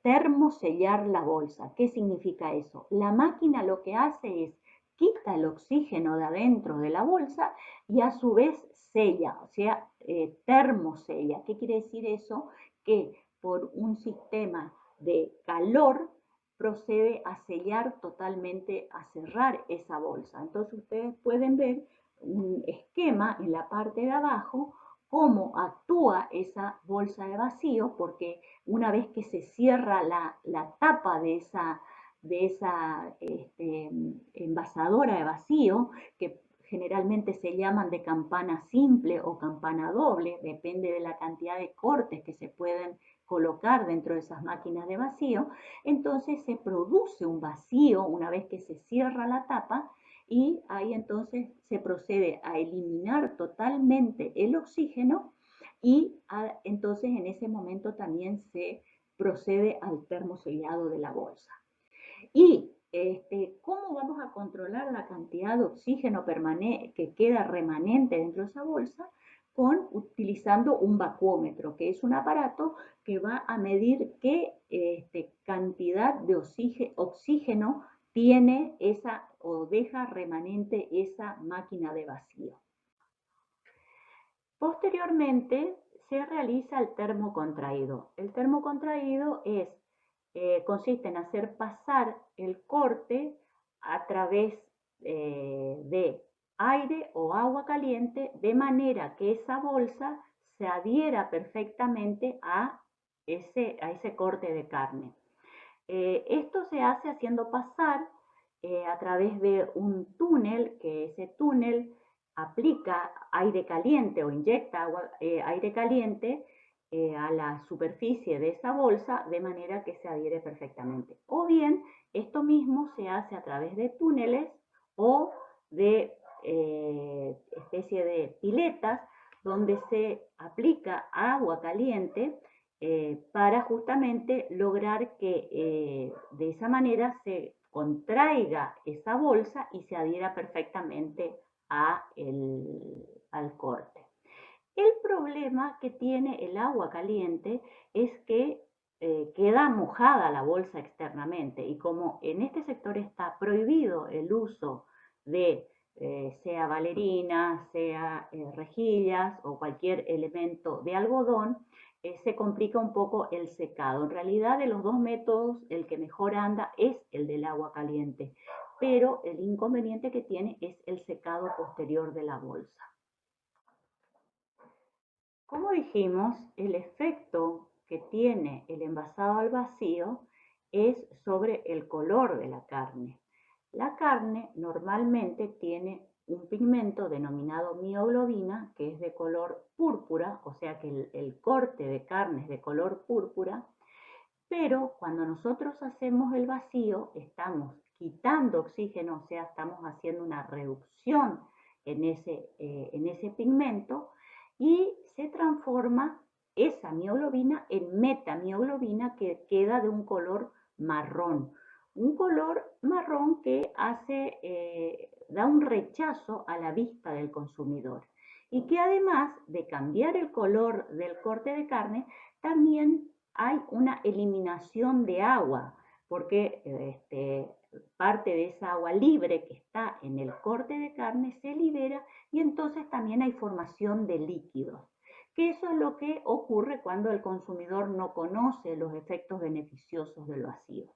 termosellar la bolsa. ¿Qué significa eso? La máquina lo que hace es quita el oxígeno de adentro de la bolsa y a su vez sella, o sea, termosella. ¿Qué quiere decir eso? Que por un sistema de calor procede a sellar totalmente, a cerrar esa bolsa. Entonces ustedes pueden ver un esquema en la parte de abajo, cómo actúa esa bolsa de vacío, porque una vez que se cierra la tapa de esa envasadora de vacío, que generalmente se llaman de campana simple o campana doble, depende de la cantidad de cortes que se pueden colocar dentro de esas máquinas de vacío, entonces se produce un vacío una vez que se cierra la tapa y ahí entonces se procede a eliminar totalmente el oxígeno y entonces en ese momento también se procede al termosellado de la bolsa. Y ¿cómo vamos a controlar la cantidad de oxígeno que queda remanente dentro de esa bolsa? Utilizando un vacuómetro, que es un aparato que va a medir qué cantidad de oxígeno tiene esa o deja remanente esa máquina de vacío. Posteriormente se realiza el termo contraído. El termo contraído consiste en hacer pasar el corte a través de aire o agua caliente de manera que esa bolsa se adhiera perfectamente a ese corte de carne. Esto se hace haciendo pasar a través de un túnel, que ese túnel aplica aire caliente o inyecta aire caliente a la superficie de esa bolsa de manera que se adhiere perfectamente. O bien, esto mismo se hace a través de túneles o de especie de piletas donde se aplica agua caliente para justamente lograr que de esa manera se contraiga esa bolsa y se adhiera perfectamente al corte. El problema que tiene el agua caliente es que queda mojada la bolsa externamente y como en este sector está prohibido el uso de sea bailarina, sea rejillas o cualquier elemento de algodón, se complica un poco el secado. En realidad, de los dos métodos, el que mejor anda es el del agua caliente, pero el inconveniente que tiene es el secado posterior de la bolsa. Como dijimos, el efecto que tiene el envasado al vacío es sobre el color de la carne. La carne normalmente tiene un pigmento denominado mioglobina, que es de color púrpura, o sea que el corte de carne es de color púrpura, pero cuando nosotros hacemos el vacío, estamos quitando oxígeno, o sea, estamos haciendo una reducción en ese pigmento y se transforma esa mioglobina en metamioglobina que queda de un color marrón. Un color marrón que da un rechazo a la vista del consumidor y que además de cambiar el color del corte de carne, también hay una eliminación de agua, porque parte de esa agua libre que está en el corte de carne se libera y entonces también hay formación de líquidos, que eso es lo que ocurre cuando el consumidor no conoce los efectos beneficiosos del vacío.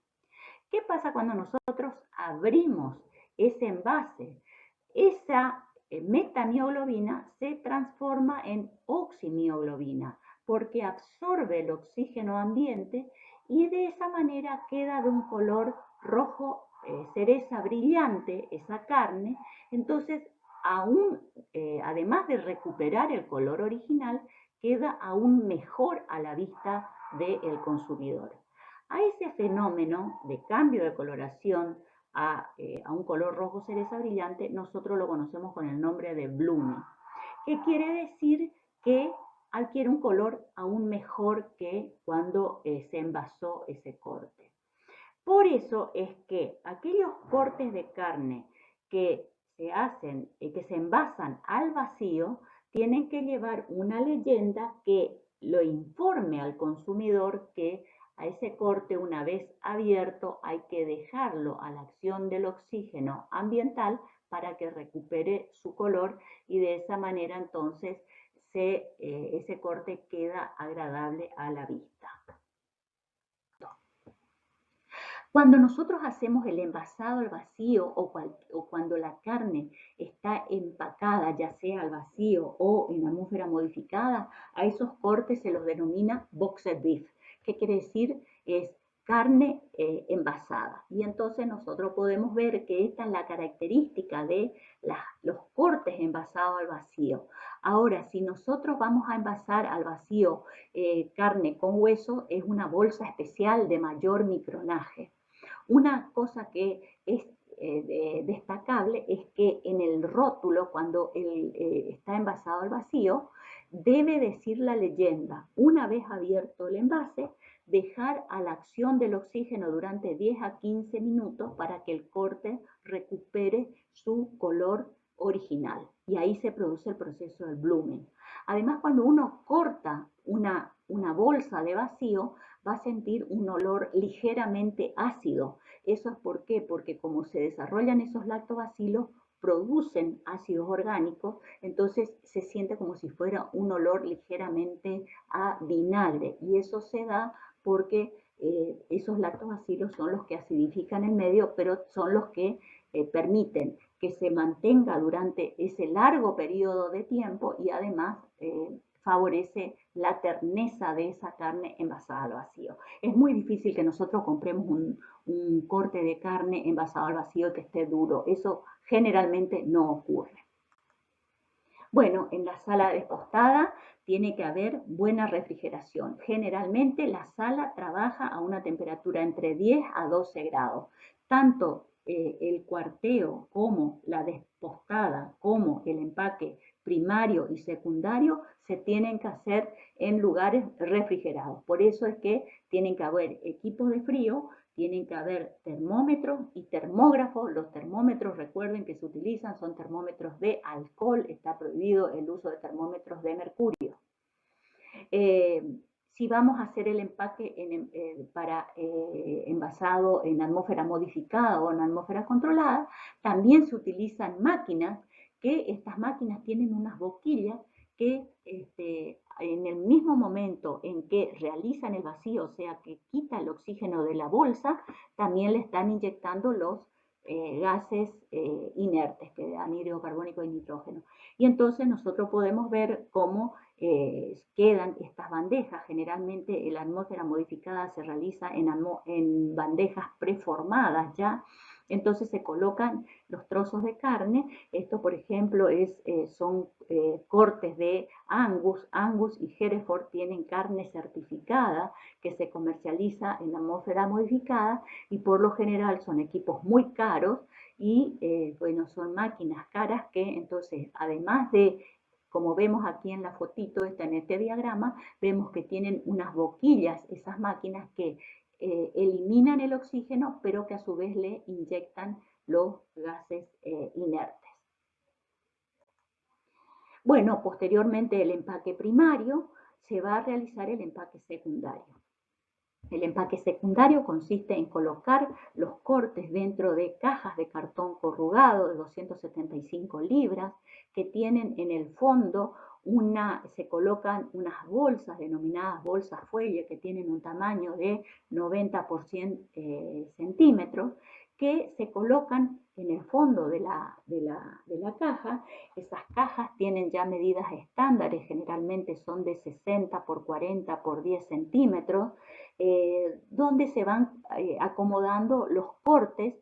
¿Qué pasa cuando nosotros abrimos ese envase? Esa metamioglobina se transforma en oximioglobina porque absorbe el oxígeno ambiente y de esa manera queda de un color rojo cereza brillante esa carne. Entonces, además de recuperar el color original, queda aún mejor a la vista del consumidor. A ese fenómeno de cambio de coloración a un color rojo cereza brillante, nosotros lo conocemos con el nombre de blooming, que quiere decir que adquiere un color aún mejor que cuando se envasó ese corte. Por eso es que aquellos cortes de carne que se hacen y que se envasan al vacío tienen que llevar una leyenda que lo informe al consumidor que A ese corte, una vez abierto, hay que dejarlo a la acción del oxígeno ambiental para que recupere su color y de esa manera entonces ese corte queda agradable a la vista. Cuando nosotros hacemos el envasado al vacío o cuando la carne está empacada, ya sea al vacío o en atmósfera modificada, a esos cortes se los denomina boxed beef. ¿Qué quiere decir? Es carne envasada. Y entonces nosotros podemos ver que esta es la característica de los cortes envasados al vacío. Ahora, si nosotros vamos a envasar al vacío carne con hueso, es una bolsa especial de mayor micronaje. Una cosa que es destacable es que en el rótulo, cuando está envasado al vacío, debe decir la leyenda, una vez abierto el envase, dejar a la acción del oxígeno durante 10 a 15 minutos para que el corte recupere su color original. Y ahí se produce el proceso del blooming. Además, cuando uno corta una bolsa de vacío, va a sentir un olor ligeramente ácido. ¿Eso es por qué? Porque como se desarrollan esos lactobacilos, producen ácidos orgánicos, entonces se siente como si fuera un olor ligeramente a vinagre. Y eso se da porque esos lactobacilos son los que acidifican el medio, pero son los que permiten que se mantenga durante ese largo periodo de tiempo y además favorece la terneza de esa carne envasada al vacío. Es muy difícil que nosotros compremos un corte de carne envasado al vacío que esté duro. Eso generalmente no ocurre. Bueno, en la sala despostada tiene que haber buena refrigeración. Generalmente la sala trabaja a una temperatura entre 10 a 12 grados. Tanto el cuarteo como la despostada, como el empaque primario y secundario se tienen que hacer en lugares refrigerados. Por eso es que tienen que haber equipos de frío, tienen que haber termómetros y termógrafos. Los termómetros, recuerden que se utilizan, son termómetros de alcohol, está prohibido el uso de termómetros de mercurio. Si vamos a hacer el empaque para envasado en atmósfera modificada o en atmósfera controlada, también se utilizan máquinas, que estas máquinas tienen unas boquillas que en el mismo momento en que realizan el vacío, o sea, que quita el oxígeno de la bolsa, también le están inyectando los gases inertes, que dan anhídrido carbónico y nitrógeno. Y entonces nosotros podemos ver cómo quedan estas bandejas. Generalmente la atmósfera modificada se realiza en bandejas preformadas ya. Entonces se colocan los trozos de carne. Esto, por ejemplo, son cortes de Angus. Angus y Hereford tienen carne certificada que se comercializa en atmósfera modificada y por lo general son equipos muy caros y bueno, son máquinas caras que entonces, además de, como vemos aquí en la fotito, en este diagrama, vemos que tienen unas boquillas, esas máquinas que eliminan el oxígeno, pero que a su vez le inyectan los gases inertes. Bueno, posteriormente del empaque primario se va a realizar el empaque secundario. El empaque secundario consiste en colocar los cortes dentro de cajas de cartón corrugado de 275 libras que tienen en el fondo se colocan unas bolsas denominadas bolsas fuelle que tienen un tamaño de 90 por 100 centímetros que se colocan en el fondo de la caja. Esas cajas tienen ya medidas estándares, generalmente son de 60 por 40 por 10 centímetros, donde se van acomodando los cortes.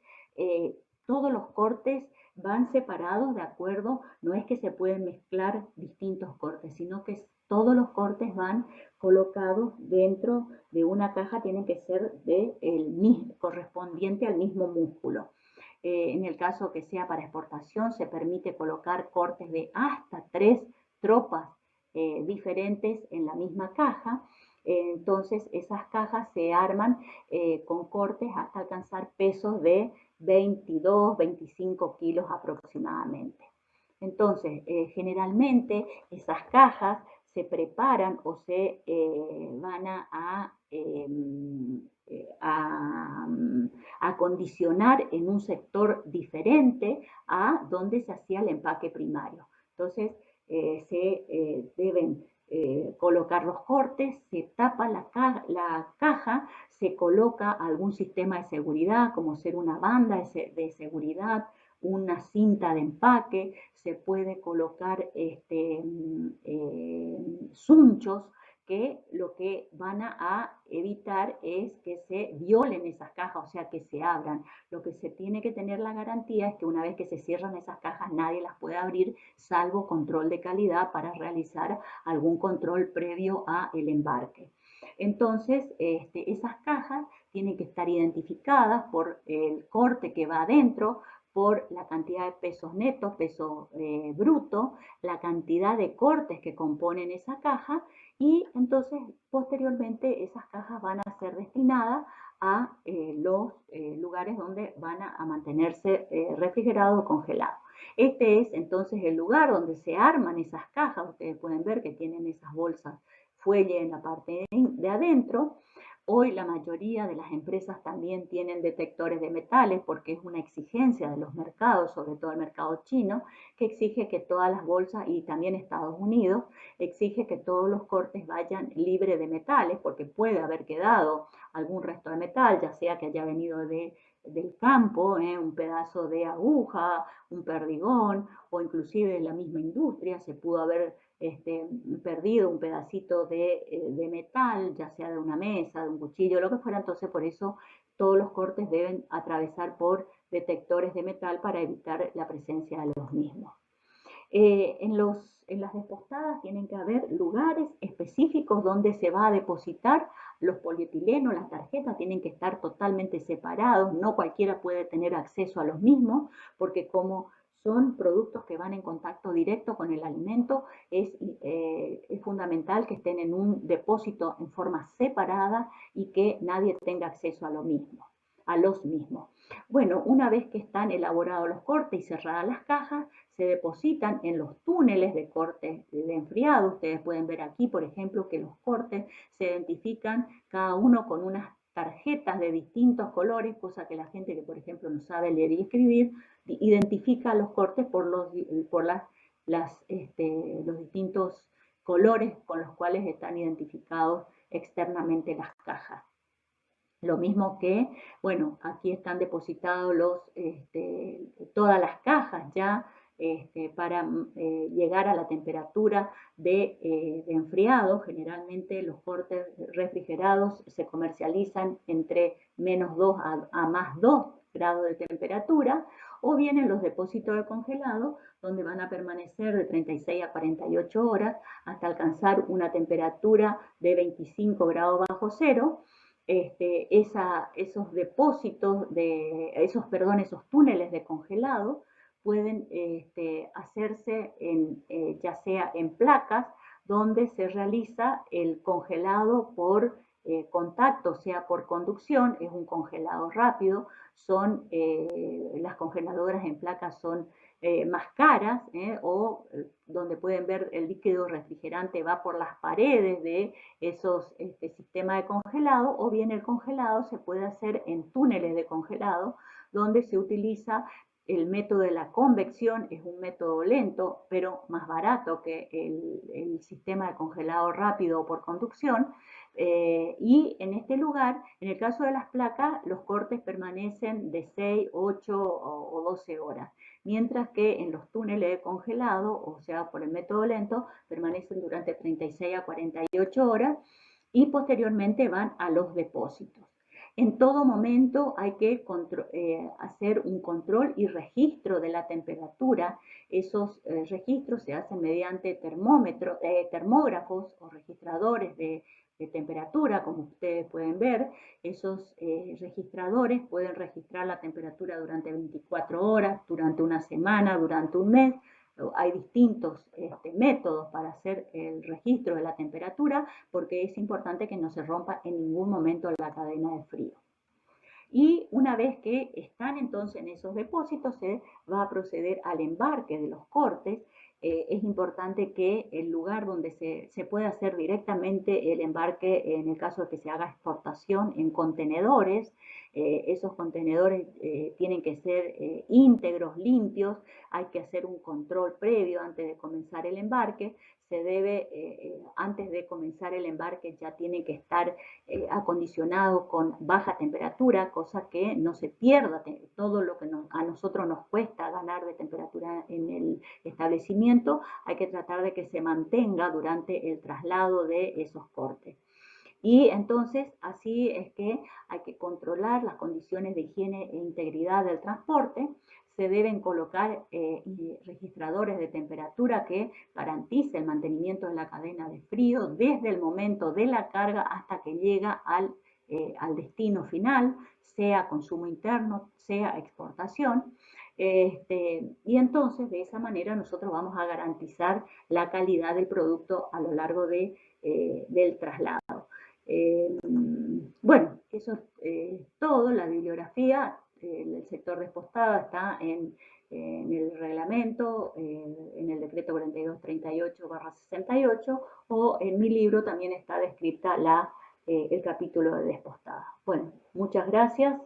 Todos los cortes van separados de acuerdo, no es que se pueden mezclar distintos cortes, sino que todos los cortes van colocados dentro de una caja, tienen que ser correspondiente al mismo músculo. En el caso que sea para exportación, se permite colocar cortes de hasta 3 tropas diferentes en la misma caja. Entonces esas cajas se arman con cortes hasta alcanzar pesos de 22, 25 kilos aproximadamente. Entonces, generalmente esas cajas se preparan o se van a acondicionar en un sector diferente a donde se hacía el empaque primario. Entonces, se deben colocar los cortes, se tapa la caja, se coloca algún sistema de seguridad, como ser una banda de seguridad, una cinta de empaque, se puede colocar sunchos que lo que van a evitar es que se violen esas cajas, o sea, que se abran. Lo que se tiene que tener la garantía es que una vez que se cierran esas cajas, nadie las puede abrir, salvo control de calidad para realizar algún control previo a el embarque. Entonces, esas cajas tienen que estar identificadas por el corte que va adentro, por la cantidad de pesos netos, peso bruto, la cantidad de cortes que componen esa caja, y entonces posteriormente esas cajas van a ser destinadas a los lugares donde van a mantenerse refrigerados o congelados. Este es entonces el lugar donde se arman esas cajas. Ustedes pueden ver que tienen esas bolsas fuelle en la parte de adentro. Hoy la mayoría de las empresas también tienen detectores de metales porque es una exigencia de los mercados, sobre todo el mercado chino, que exige que todas las bolsas, y también Estados Unidos, exige que todos los cortes vayan libres de metales porque puede haber quedado algún resto de metal, ya sea que haya venido del campo, un pedazo de aguja, un perdigón, o inclusive en la misma industria se pudo haber perdido un pedacito de metal, ya sea de una mesa, de un cuchillo, lo que fuera. Entonces por eso todos los cortes deben atravesar por detectores de metal para evitar la presencia de los mismos. En las despostadas tienen que haber lugares específicos donde se va a depositar los polietilenos, las tarjetas tienen que estar totalmente separados, no cualquiera puede tener acceso a los mismos, porque como son productos que van en contacto directo con el alimento, es fundamental que estén en un depósito en forma separada y que nadie tenga acceso a lo mismo, a los mismos. Bueno, una vez que están elaborados los cortes y cerradas las cajas, se depositan en los túneles de corte de enfriado. Ustedes pueden ver aquí, por ejemplo, que los cortes se identifican cada uno con unas tarjetas de distintos colores, cosa que la gente que, por ejemplo, no sabe leer y escribir, identifica los cortes por los distintos colores con los cuales están identificados externamente las cajas. Lo mismo que, bueno, aquí están depositados todas las cajas ya para llegar a la temperatura de enfriado. Generalmente los cortes refrigerados se comercializan entre -2 a +2 grados de temperatura, o bien en los depósitos de congelado, donde van a permanecer de 36 a 48 horas hasta alcanzar una temperatura de 25 grados bajo cero. Esos depósitos, esos túneles de congelado pueden hacerse ya sea en placas, donde se realiza el congelado por contacto, o sea, por conducción. Es un congelado rápido. Las congeladoras en placas son más caras, donde pueden ver el líquido refrigerante va por las paredes de esos sistemas de congelado, o bien el congelado se puede hacer en túneles de congelado, donde se utiliza el método de la convección. Es un método lento, pero más barato que el sistema de congelado rápido o por conducción. Y en este lugar, en el caso de las placas, los cortes permanecen de 6, 8 o 12 horas, mientras que en los túneles de congelado, o sea, por el método lento, permanecen durante 36 a 48 horas y posteriormente van a los depósitos. En todo momento hay que hacer un control y registro de la temperatura. Esos registros se hacen mediante termógrafos o registradores de temperatura. Como ustedes pueden ver, esos registradores pueden registrar la temperatura durante 24 horas, durante una semana, durante un mes. Hay distintos métodos para hacer el registro de la temperatura, porque es importante que no se rompa en ningún momento la cadena de frío. Y una vez que están entonces en esos depósitos, se va a proceder al embarque de los cortes. es importante que el lugar donde se pueda hacer directamente el embarque, en el caso de que se haga exportación en contenedores, esos contenedores tienen que ser íntegros, limpios, hay que hacer un control previo antes de comenzar el embarque, se debe, antes de comenzar el embarque ya tiene que estar acondicionado con baja temperatura, cosa que no se pierda todo lo que a nosotros nos cuesta ganar de temperatura en el establecimiento, hay que tratar de que se mantenga durante el traslado de esos cortes. Y entonces así es que hay que controlar las condiciones de higiene e integridad del transporte. Se deben colocar registradores de temperatura que garantice el mantenimiento de la cadena de frío desde el momento de la carga hasta que llega al destino final, sea consumo interno, sea exportación. Y entonces de esa manera nosotros vamos a garantizar la calidad del producto a lo largo del traslado. Bueno, eso es todo. La bibliografía, el sector despostada está en el reglamento, en el decreto 4238/68, o en mi libro también está descrita el capítulo de despostada. Bueno, muchas gracias.